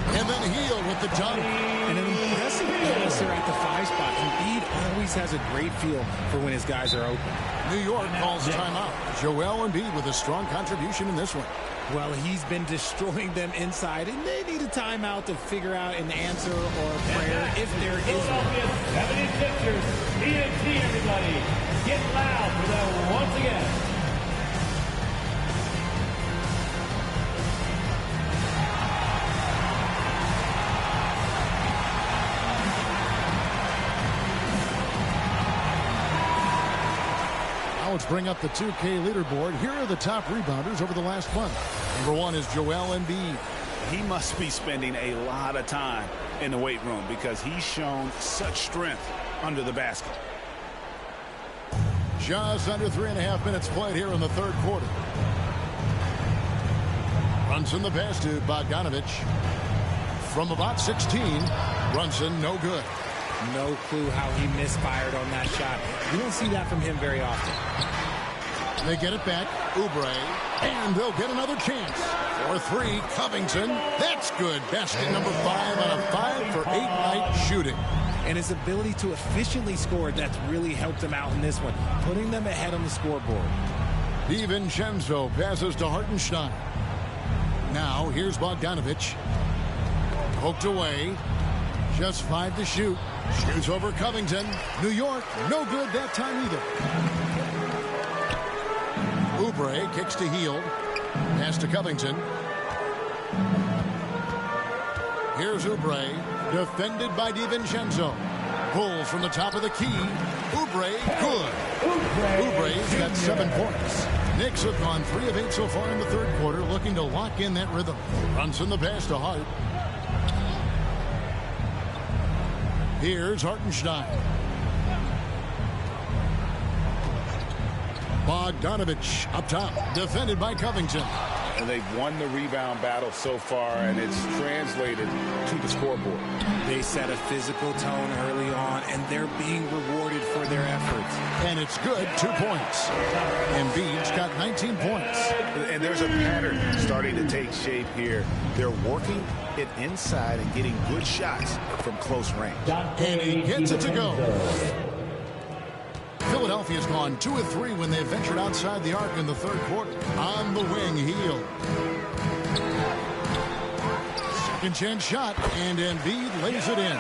And then Hield with the dunk. And an impressive passer at the 5 spot. Embiid always has a great feel for when his guys are open. New York calls timeout. Joel Embiid with a strong contribution in this one. Well, he's been destroying them inside, and they need a timeout to figure out an answer or a prayer if there is one. 76ers, TNT, everybody. Get loud for them once again. Now let's bring up the 2K leaderboard. Here are the top rebounders over the last month. Number 1 is Joel Embiid. He must be spending a lot of time in the weight room because he's shown such strength under the basket. Just under 3.5 minutes played here in the third quarter. Brunson the pass to Bogdanovich. From about 16, Brunson no good. No clue how he misfired on that shot. You don't see that from him very often. They get it back. Oubre. And they'll get another chance. For 3, Covington. That's good. Basket number 5 on a 5 for 8 night shooting. And his ability to efficiently score, that's really helped him out in this one, putting them ahead on the scoreboard. DiVincenzo passes to Hartenstein. Now here's Bogdanovich. Poked away. Just 5 to shoot. Shoots over Covington. New York, no good that time either. Oubre kicks to Hield. Pass to Covington. Here's Oubre, defended by DiVincenzo. Pulls from the top of the key. Oubre, good. Oubre's got 7 points. Knicks have gone 3 of 8 so far in the third quarter, looking to lock in that rhythm. Brunson the pass to Hart. Here's Hartenstein. Bogdanovich up top, defended by Covington. And they've won the rebound battle so far, and it's translated to the scoreboard. They set a physical tone early on, and they're being rewarded for their efforts. And it's good, 2 points. Embiid's got 19 points. And there's a pattern starting to take shape here. They're working it inside and getting good shots from close range. And he gets it to go. Philadelphia's gone 2 of 3 when they ventured outside the arc in the third quarter. On the wing, Hield. Second chance shot, and Embiid lays it in.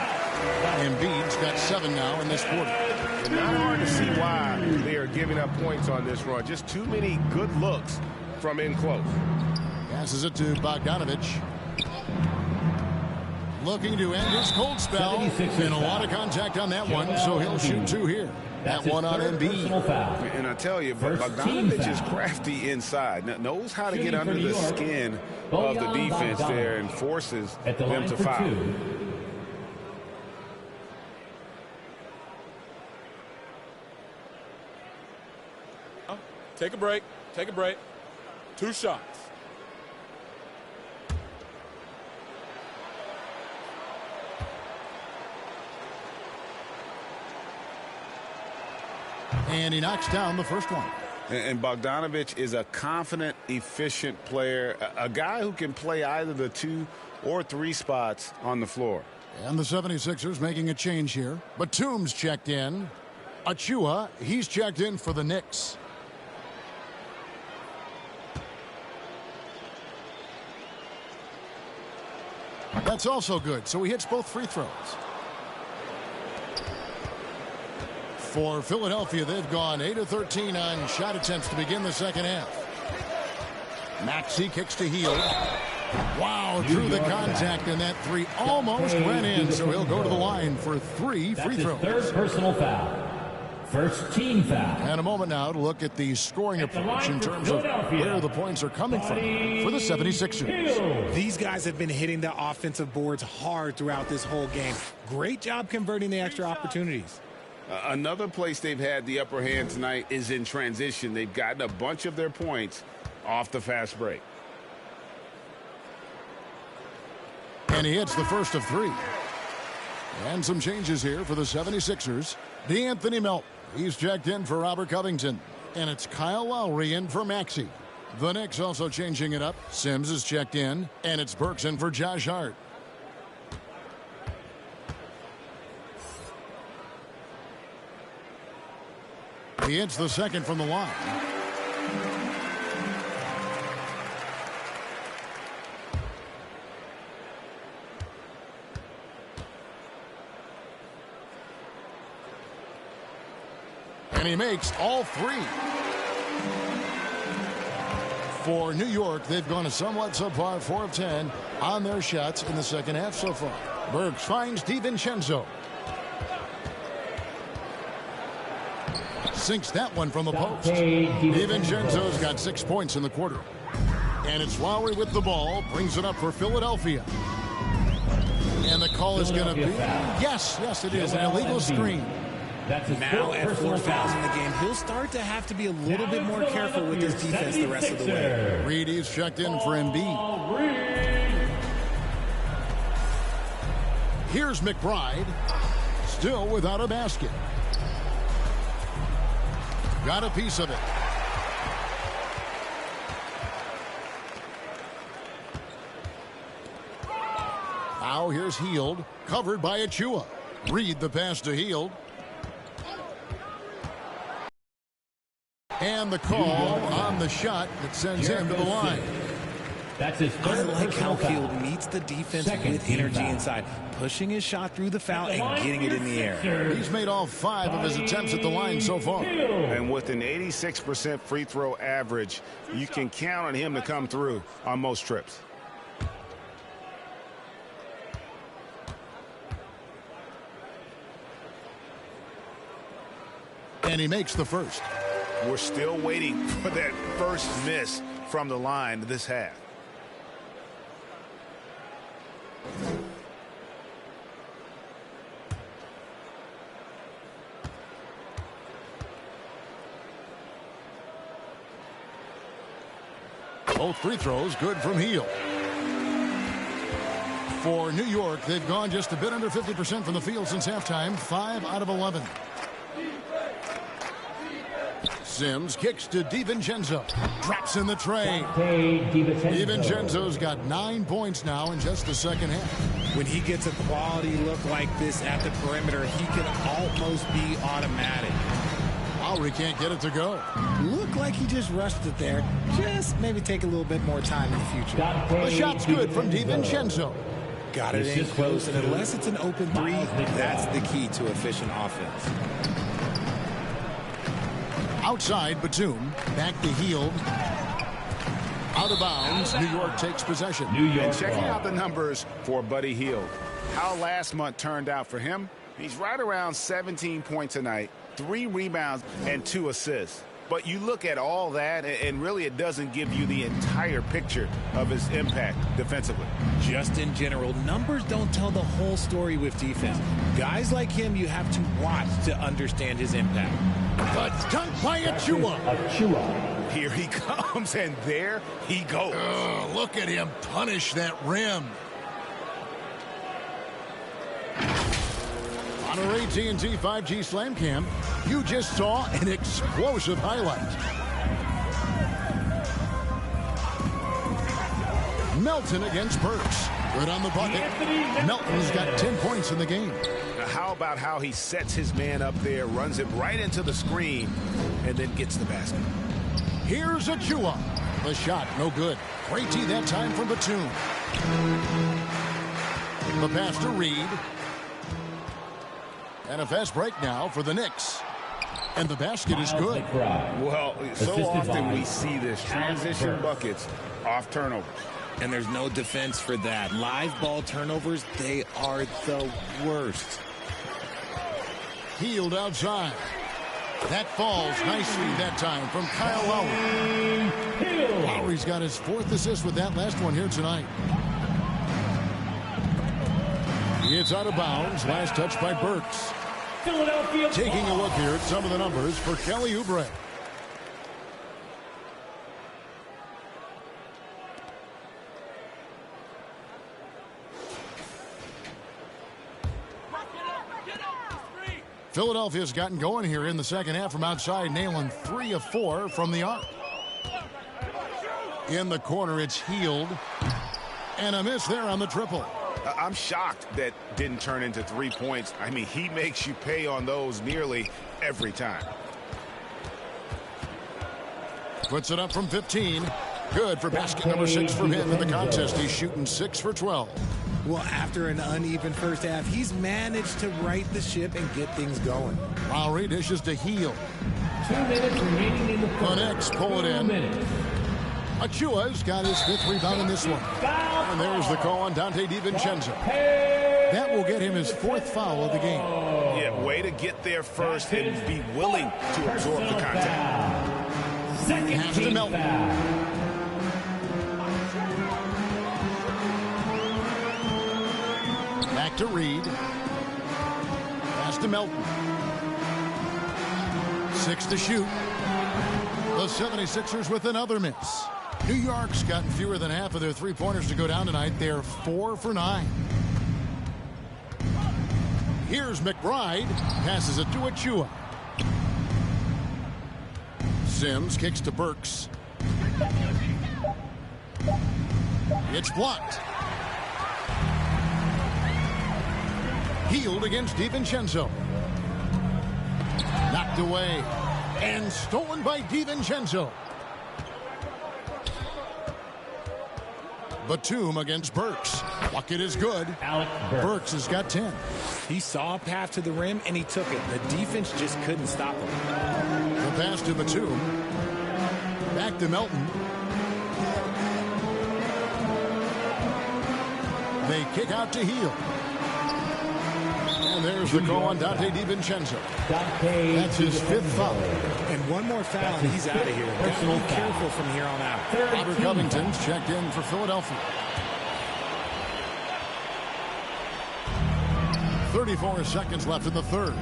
Embiid's got 7 now in this quarter. It's not hard to see why they are giving up points on this run. Just too many good looks from in close. Passes it to Bogdanovich. Looking to end his cold spell. And a lot of contact on that one, so he'll shoot 2 here. That one on Embiid. And I tell you, Bogdanovich is crafty inside. Knows how to get under the skin of the defense there and forces them to foul. Take a break. Take a break. 2 shots. And he knocks down the first one. And Bogdanovich is a confident, efficient player, a guy who can play either the 2 or 3 spots on the floor. And the 76ers making a change here. Batum's checked in. Achua, he's checked in for the Knicks. That's also good, so he hits both free throws. For Philadelphia, they've gone 8 of 13 on shot attempts to begin the second half. Maxey kicks to Hield. Wow, drew the contact, and that 3 almost went in, so he'll go to the line for 3 free throws. Third personal foul. First team foul. And a moment now to look at the scoring approach in terms of where the points are coming from for the 76ers. These guys have been hitting the offensive boards hard throughout this whole game. Great job converting the extra opportunities. Another place they've had the upper hand tonight is in transition. They've gotten a bunch of their points off the fast break. And he hits the first of 3. And some changes here for the 76ers. DeAnthony Melton, he's checked in for Robert Covington. And it's Kyle Lowry in for Maxey. The Knicks also changing it up. Sims is checked in. And it's Burks in for Josh Hart. He hits the second from the line. And he makes all 3. For New York, they've gone a somewhat subpar 4 of 10 on their shots in the second half so far. Burks finds DiVincenzo. Sinks that one from the post. DiVincenzo's got 6 points in the quarter. And it's Lowry with the ball. Brings it up for Philadelphia. And the call is going to be... Yes, it is. An illegal screen. Now at 4 fouls in the game, he'll start to have to be a little bit more careful with his defense the rest of the way. Reed is checked in for Embiid. Here's McBride. Still without a basket. Got a piece of it. Now here's Hield, covered by Achua. Reed the pass to Hield. And the call on the shot that sends him to the line. That's his I third like how personal Hield foul. meets the defense Second with team energy foul. inside, pushing his shot through the foul and getting it in the air. He's made all 5 of his attempts at the line so far. And with an 86% free throw average, you can count on him to come through on most trips. And he makes the first. We're still waiting for that first miss from the line this half. Both free throws good from Hield. For New York, they've gone just a bit under 50% from the field since halftime, 5 out of 11. Sims kicks to DiVincenzo. Drops in the tray. DiVincenzo's got 9 points now in just the second half. When he gets a quality look like this at the perimeter, he can almost be automatic. Lowry can't get it to go. Look like he just rushed it there. Just maybe take a little bit more time in the future. The shot's good from DiVincenzo. Got it in close, and unless it's an open three, that's the key to efficient offense. Outside, Batum. Back to Hield. Out of bounds. New York takes possession. And checking out the numbers for Buddy Hield. How last month turned out for him? He's right around 17 points a night, 3 rebounds, and 2 assists. But you look at all that, and really it doesn't give you the entire picture of his impact defensively. Just in general, numbers don't tell the whole story with defense. Guys like him, you have to watch to understand his impact. The dunk by Achua. Here he comes, and there he goes. Look at him punish that rim. On our AT&T 5G Slam Cam, you just saw an explosive highlight. Melton against Burks. Good on the bucket. Melton's got 10 points in the game. Now, how about how he sets his man up there, runs it right into the screen, and then gets the basket? Here's Achua. The shot, no good. Great tee that time from Batum. The pass to Reed. And a fast break now for the Knicks. And the basket is good. Well, so often we see this transition buckets off turnovers. And there's no defense for that. Live ball turnovers, they are the worst. Hield outside. That falls nicely that time from Kyle Lowry. Lowry's got his 4th assist with that last one here tonight. It's out of bounds. Last touch by Burks. Taking a look here at some of the numbers for Kelly Oubre. Philadelphia's gotten going here in the second half from outside, nailing 3 of 4 from the arc. In the corner, it's Hield. And a miss there on the triple. I'm shocked that didn't turn into 3 points. I mean, he makes you pay on those nearly every time. Puts it up from 15. Good for basket number 6 from him in the contest. He's shooting 6 for 12. Well, after an uneven first half, he's managed to right the ship and get things going. Lowry dishes to Hield. 2 minutes remaining in the The Knicks pull it in. Achua's got his 5th rebound in this one. And there's the call on Dante DiVincenzo. That will get him his 4th foul of the game. Yeah, way to get there first and be willing to absorb the contact. Pass to Melton. Back to Reed. Pass to Melton. 6 to shoot. The 76ers with another miss. New York's gotten fewer than half of their 3-pointers to go down tonight. They're 4 for 9. Here's McBride. Passes it to Achua. Sims kicks to Burks. It's blocked. Hield against DiVincenzo. Knocked away. And stolen by DiVincenzo. Batum against Burks. Bucket is good. Burks has got 10. He saw a path to the rim, and he took it. The defense just couldn't stop him. The pass to Batum. Back to Melton. They kick out to Heel. And there's the call on Dante DiVincenzo. That's his 5th foul. And one more foul, and he's out of here. Got to be careful from here on out. Robert Covington's checked in for Philadelphia. 34 seconds left in the third.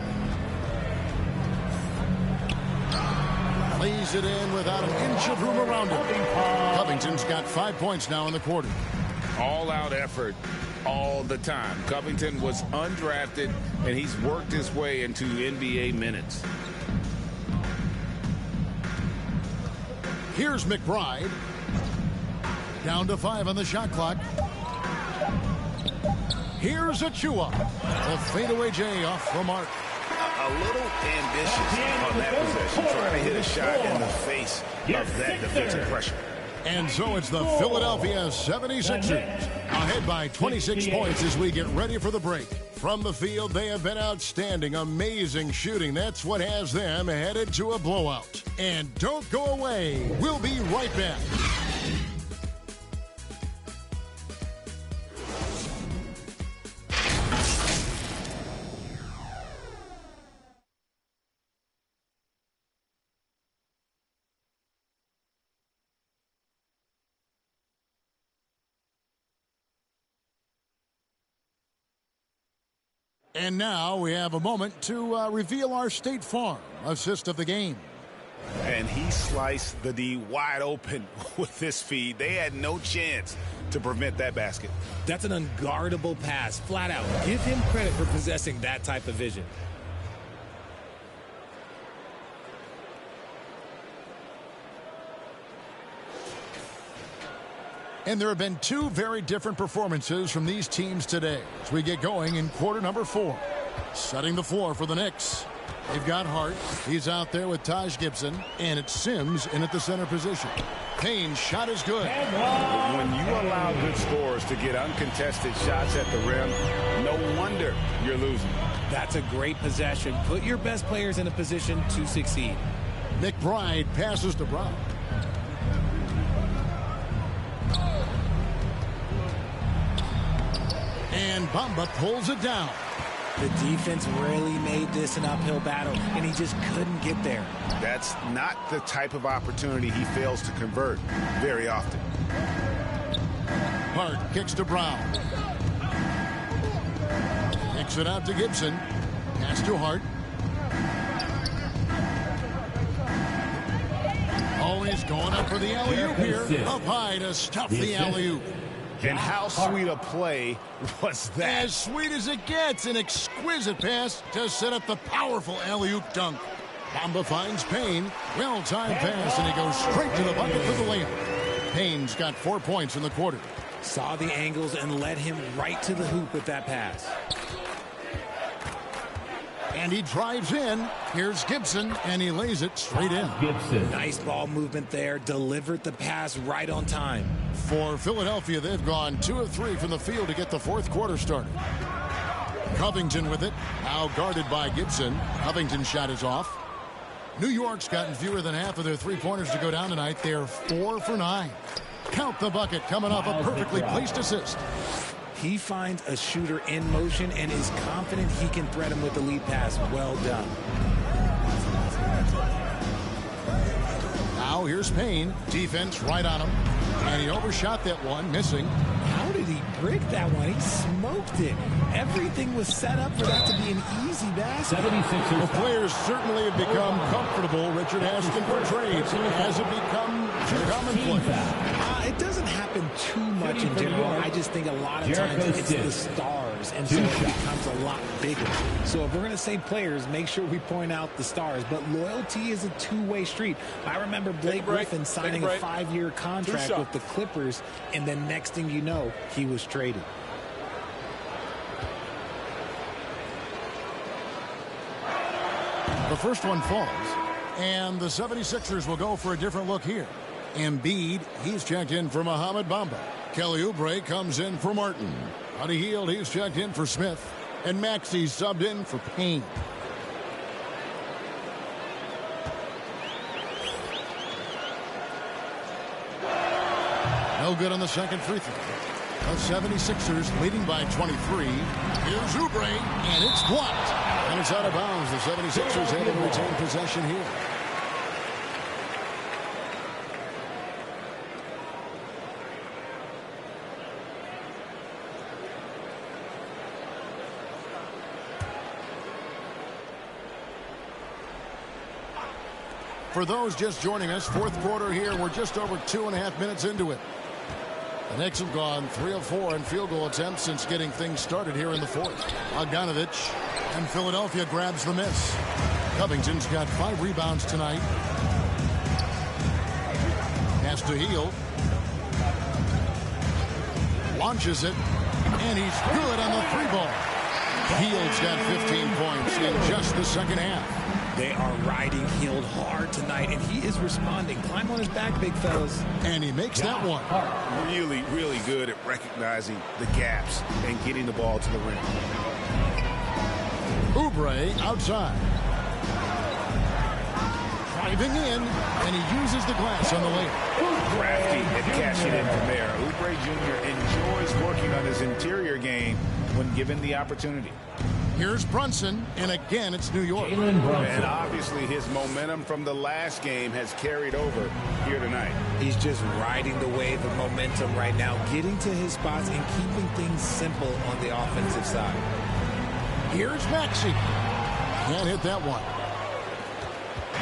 Lays it in without an inch of room around him. Covington's got 5 points now in the quarter. All-out effort all the time. Covington was undrafted, and he's worked his way into NBA minutes. Here's McBride. Down to 5 on the shot clock. Here's Achua. The fadeaway J off the mark. A little ambitious on that possession, trying to hit a shot in the face of that defensive pressure. And so it's the Philadelphia 76ers ahead by 26 points as we get ready for the break. From the field, they have been outstanding, amazing shooting. That's what has them headed to a blowout. And don't go away. We'll be right back. And now we have a moment to reveal our State Farm assist of the game. And he sliced the D wide open with this feed. They had no chance to prevent that basket. That's an unguardable pass, flat out. Give him credit for possessing that type of vision. And there have been 2 very different performances from these teams today as we get going in quarter number 4. Setting the floor for the Knicks. They've got Hart. He's out there with Taj Gibson. And it's Sims in at the center position. Payne's shot is good. When you allow good scorers to get uncontested shots at the rim, no wonder you're losing. That's a great possession. Put your best players in a position to succeed. McBride passes to Brown. And Bamba pulls it down. The defense really made this an uphill battle, and he just couldn't get there. That's not the type of opportunity he fails to convert very often. Hart kicks to Brown. Kicks it out to Gibson. Pass to Hart. Always going up for the alley-oop here. Up high to stuff the alley-oop. And how sweet a play was that? As sweet as it gets. An exquisite pass to set up the powerful alley-oop dunk. Bamba finds Payne. Well-timed pass, and he goes straight to the bucket for the layup. Payne's got 4 points in the quarter. Saw the angles and led him right to the hoop with that pass. And he drives in. Here's Gibson, and he lays it straight in. Gibson. Nice ball movement there. Delivered the pass right on time. For Philadelphia, they've gone 2 of 3 from the field to get the 4th quarter started. Covington with it. Now guarded by Gibson. Covington's shot is off. New York's gotten fewer than half of their 3-pointers to go down tonight. They're 4 for 9. Count the bucket coming off a perfectly placed assist. He finds a shooter in motion and is confident he can thread him with the lead pass. Well done. Now here's Payne. Defense right on him. And he overshot that one, missing. How did he brick that one? He smoked it. Everything was set up for that to be an easy basket. The players certainly have become comfortable, Richard, asking for trades. Has it become too commonplace? It doesn't happen too much in general. I just think a lot of times it's the stars, and so it becomes a lot bigger. So if we're going to say players, make sure we point out the stars. But loyalty is a two-way street. I remember Blake Griffin signing a 5-year contract with the Clippers, and then next thing you know, he was traded. The first one falls, and the 76ers will go for a different look here. Embiid, he's checked in for Mohamed Bamba. Kelly Oubre comes in for Martin. Buddy Hield, he's checked in for Smith. And Maxey's subbed in for Payne. No good on the second free throw. The 76ers leading by 23. Here's Oubre, and it's blocked. And it's out of bounds. The 76ers able to retain possession here. For those just joining us, fourth quarter here. We're just over 2.5 minutes into it. The Knicks have gone 3 of 4 in field goal attempts since getting things started here in the fourth. Bogdanovich, and Philadelphia grabs the miss. Covington's got 5 rebounds tonight. Pass to Hield. Launches it, and he's good on the 3-ball. Hield's got 15 points in just the second half. They are riding Hield hard tonight, and he is responding. Climb on his back, big fellas. And he makes that one. Really, really good at recognizing the gaps and getting the ball to the rim. Oubre outside. Driving in, and he uses the glass on the layup. Crafty at catching it from there. Oubre Jr. enjoys working on his interior game when given the opportunity. Here's Brunson, and again it's New York. And obviously his momentum from the last game has carried over here tonight. He's just riding the wave of momentum right now, getting to his spots and keeping things simple on the offensive side. Here's Maxey. Can't hit that one.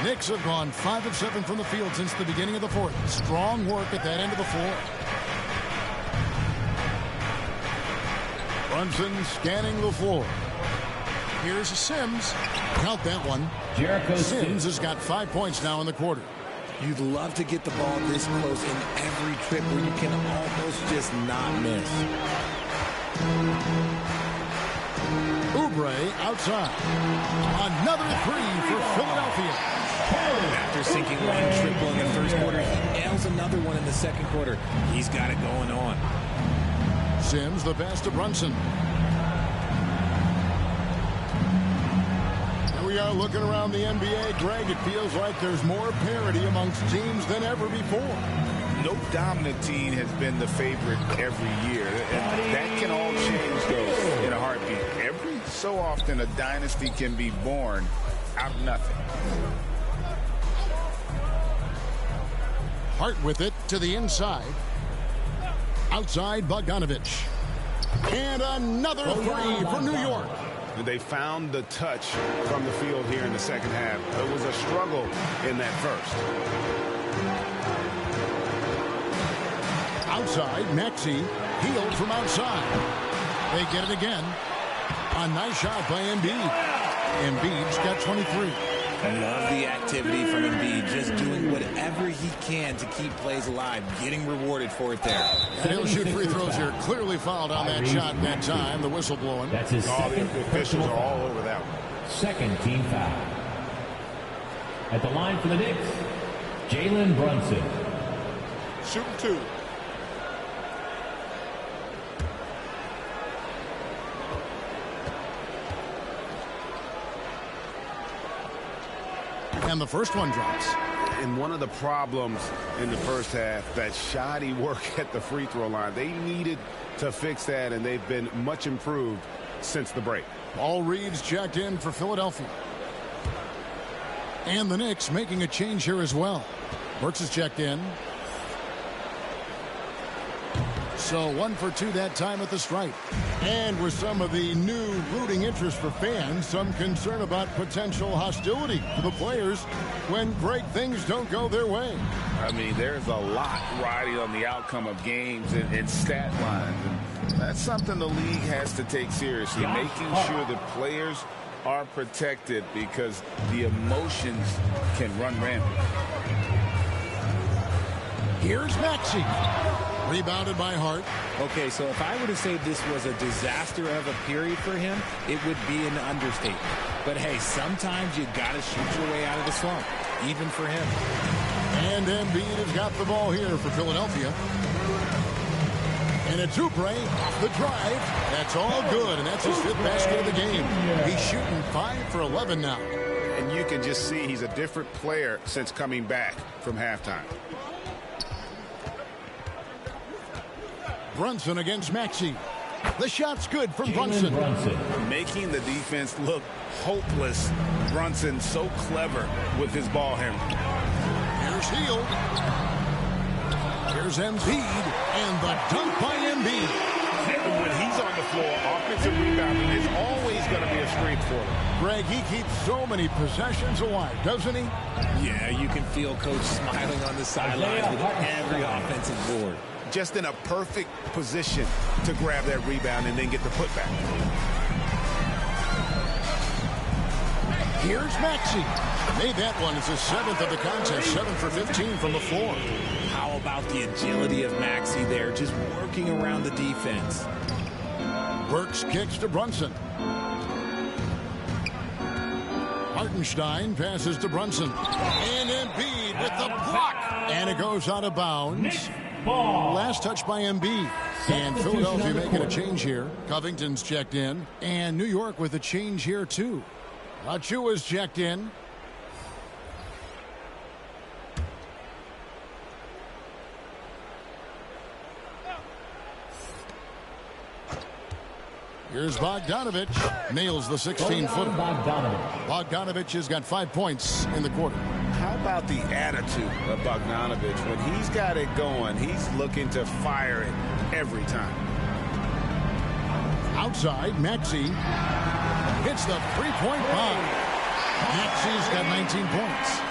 Knicks have gone 5 of 7 from the field since the beginning of the fourth. Strong work at that end of the floor. Brunson scanning the floor. Here's Sims. Count that one. Sims has got 5 points now in the quarter. You'd love to get the ball this close in every trip where you can almost just not miss. Oubre outside. Another 3 for Philadelphia. After sinking one triple in the first quarter, he nails another one in the second quarter. He's got it going on. Sims, the pass to Brunson. We are looking around the NBA, Greg. It feels like there's more parity amongst teams than ever before. No dominant team has been the favorite every year, and that can all change, though, in a heartbeat. Every so often, a dynasty can be born out of nothing. Hart with it to the inside. Outside, Bogdanovich. And another 3 for New York. They found the touch from the field here in the second half. It was a struggle in that first. Outside, Maxey. Hield from outside. They get it again. A nice shot by Embiid. Embiid's got 23. Love the activity from Embiid, just doing whatever he can to keep plays alive, getting rewarded for it there. And he'll shoot free throws here. Clearly fouled on that shot that time. The whistle blowing. That's his second. The officials are all over that one. Second team foul. At the line for the Knicks, Jalen Brunson. Shooting 2. And the first one drops. And one of the problems in the first half, that shoddy work at the free throw line. They needed to fix that, and they've been much improved since the break. All Reed's checked in for Philadelphia. And the Knicks making a change here as well. Burks is checked in. So 1 for 2 that time at the stripe. And with some of the new rooting interest for fans, some concern about potential hostility for the players when great things don't go their way. I mean, there's a lot riding on the outcome of games and stat lines. And that's something the league has to take seriously, making sure that players are protected because the emotions can run rampant. Here's Maxey. Rebounded by Hart. Okay, so if I were to say this was a disaster of a period for him, it would be an understatement. But hey, sometimes you got to shoot your way out of the slump, even for him. And Embiid has got the ball here for Philadelphia. And a Oubre off the drive. That's all good, and that's his 5th basket of the game. He's shooting 5 for 11 now. And you can just see he's a different player since coming back from halftime. Brunson against Maxey. The shot's good from Brunson. Making the defense look hopeless. Brunson so clever with his ball handling. Here's Hield. Here's Embiid. And the dunk by Embiid. When he's on the floor, offensive rebounding is always going to be a strength for him. Greg, he keeps so many possessions alive, doesn't he? Yeah, you can feel Coach smiling on the sidelines with every offensive board. Just in a perfect position to grab that rebound and then get the putback. Here's Maxey. Made that one. It's his 7th of the contest. 7 for 15 from the floor. How about the agility of Maxey there, just working around the defense. Burks kicks to Brunson. Hartenstein passes to Brunson. And Embiid with the block. And it goes out of bounds. Last touch by Embiid. And Philadelphia making a change here. Covington's checked in. And New York with a change here, too. Achua's checked in. Here's Bogdanovich. Nails the 16-footer. Bogdanovich has got 5 points in the quarter. How about the attitude of Bogdanovich? When he's got it going, he's looking to fire it every time. Outside, Maxey hits the 3-point bomb. Maxey's got 19 points.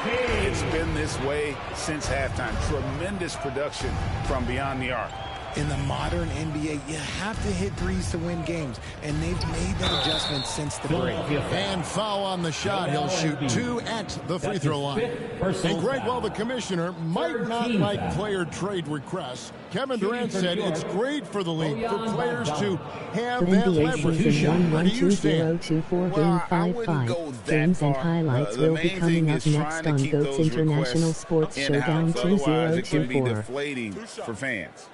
It's been this way since halftime. Tremendous production from beyond the arc. In the modern NBA, you have to hit threes to win games, and they've made that adjustment since the break. And foul on the shot. He'll shoot 2 at the free throw line. And Greg, while the commissioner might not like player trade requests, Kevin Durant said it's great for the league for players to have that leverage. Where do you stand? 1-1-2-0-2-4 Game 5-5. Games and highlights will be coming up next on GOAT's International Sports Showdown 2024. It can be deflating for fans.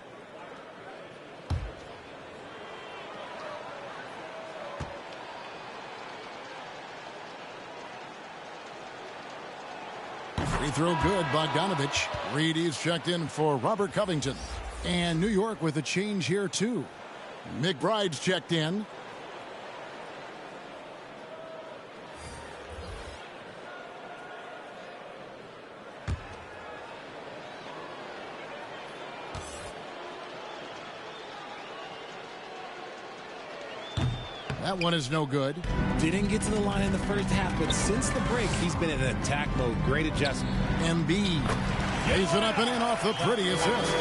Free throw good, Bogdanovich. Reed is checked in for Robert Covington. And New York with a change here, too. McBride's checked in. That one is no good. Didn't get to the line in the first half, but since the break, he's been in attack mode. Great adjustment. Embiid lays it up and in off the pretty assist.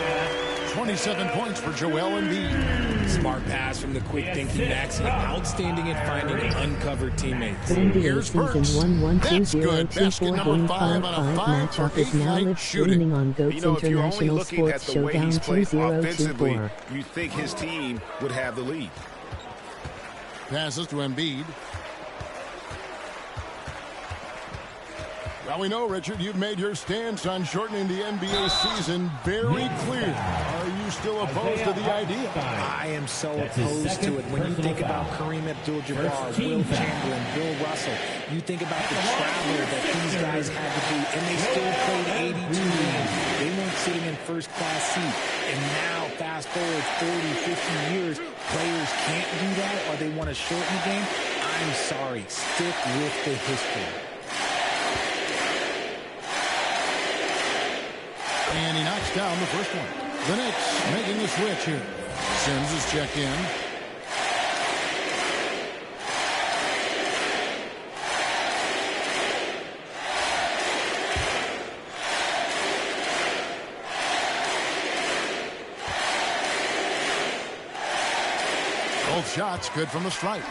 27 points for Joel Embiid. Smart pass from the quick-thinking Maxey. Outstanding at finding uncovered teammates. NBA season 1-1-2-0-2-4 Game 5-5 matchup is now live streaming on GOAT's International Sports Showdown 2024. You think his team would have the lead. Passes to Embiid. Well, we know, Richard, you've made your stance on shortening the NBA season very clear. Are you still opposed to the idea? I am so opposed to it. When you think about Kareem Abdul-Jabbar, Will Chamberlain, Bill Russell, you think about the travel that these guys had to do, and they still played 82 games. They weren't sitting in first-class seat. And now, fast forward 40, 50 years, players can't do that, or they want to shorten the game. I'm sorry. Stick with the history. And he knocks down the first one. The Knicks making the switch here. Sims is checked in. Both shots good from the stripe.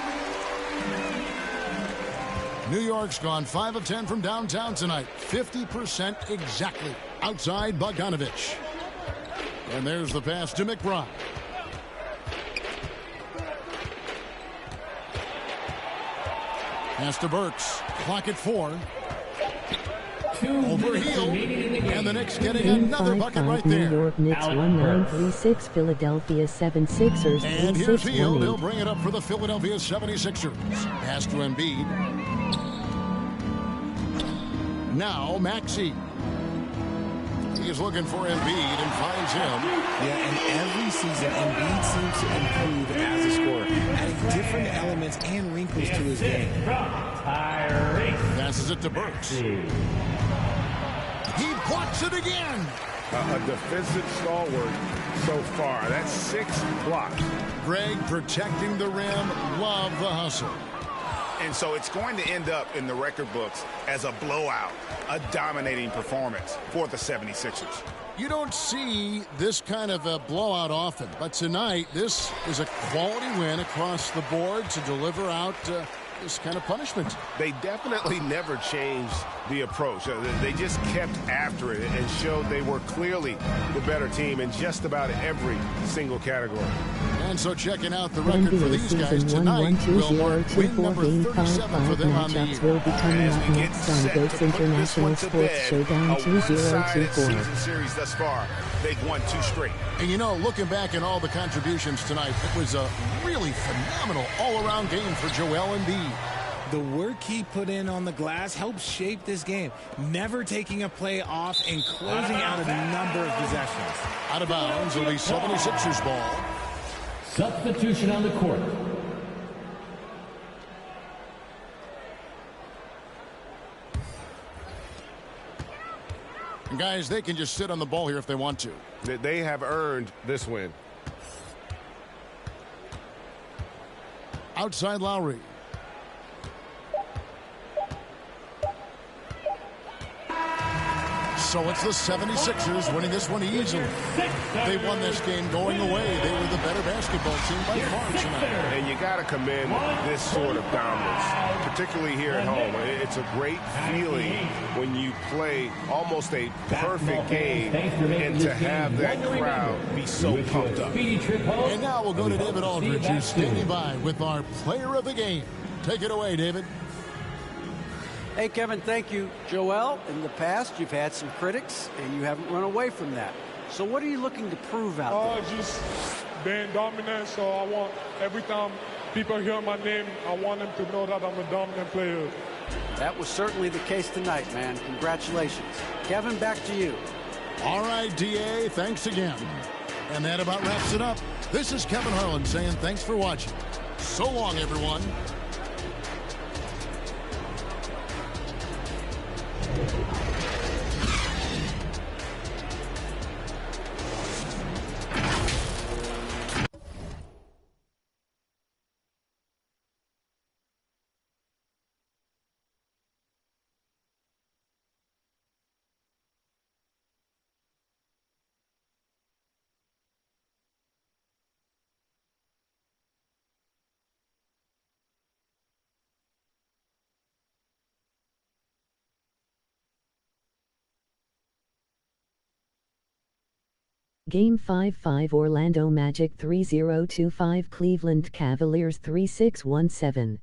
New York's gone 5 of 10 from downtown tonight. 50% exactly. Outside, Bogdanovich. And there's the pass to McBride. Pass to Burks. Clock at 4. Overhealed. And the Knicks getting Game another bucket 5-5 right New there. York Knicks 1936 Philadelphia 76ers And here's Hield. He'll 3618. bring it up for the Philadelphia 76ers. Pass to Embiid. Now Maxey. He's looking for Embiid and finds him. Yeah, and every season, Embiid seems to improve as a scorer, adding different elements and wrinkles to his game. Passes it to Burks. He blocks it again. A defensive stalwart so far. That's 6 blocks. Greg protecting the rim. Love the hustle. And so it's going to end up in the record books as a blowout, a dominating performance for the 76ers. You don't see this kind of a blowout often, but tonight this is a quality win across the board to deliver out this kind of punishment. They definitely never changed the approach. They just kept after it and showed they were clearly the better team in just about every single category. And so checking out the record for NBA these guys season tonight will mark win 1-1-2-0-2-4 number game 37 for 5-5 them on the matchups year. will be coming up next on Goats International Sports Showdown A one-sided 2024. season series thus far. They've won 2 straight. And you know, looking back at all the contributions tonight, it was a really phenomenal all-around game for Joel Embiid. The work he put in on the glass helped shape this game, never taking a play off and closing out a number of possessions. Out of bounds, it'll be 76ers ball. Substitution on the court. And guys, they can just sit on the ball here if they want to. They have earned this win. Outside Lowry. So it's the 76ers winning this one easily. They won this game going away. They were the better basketball team by far tonight. And you got to commend this sort of dominance, particularly here at home. It's a great feeling when you play almost a perfect game and to have that crowd be so pumped up. And now we'll go to David Aldridge, who's standing by with our player of the game. Take it away, David. Hey, Kevin, thank you. Joel, in the past, you've had some critics, and you haven't run away from that. So what are you looking to prove out there? Just being dominant, so I want, every time people hear my name, I want them to know that I'm a dominant player. That was certainly the case tonight, man. Congratulations. Kevin, back to you. All right, DA, thanks again. And that about wraps it up. This is Kevin Harlan saying thanks for watching. So long, everyone. Game 5-5 Orlando Magic 3025 Cleveland Cavaliers 3617.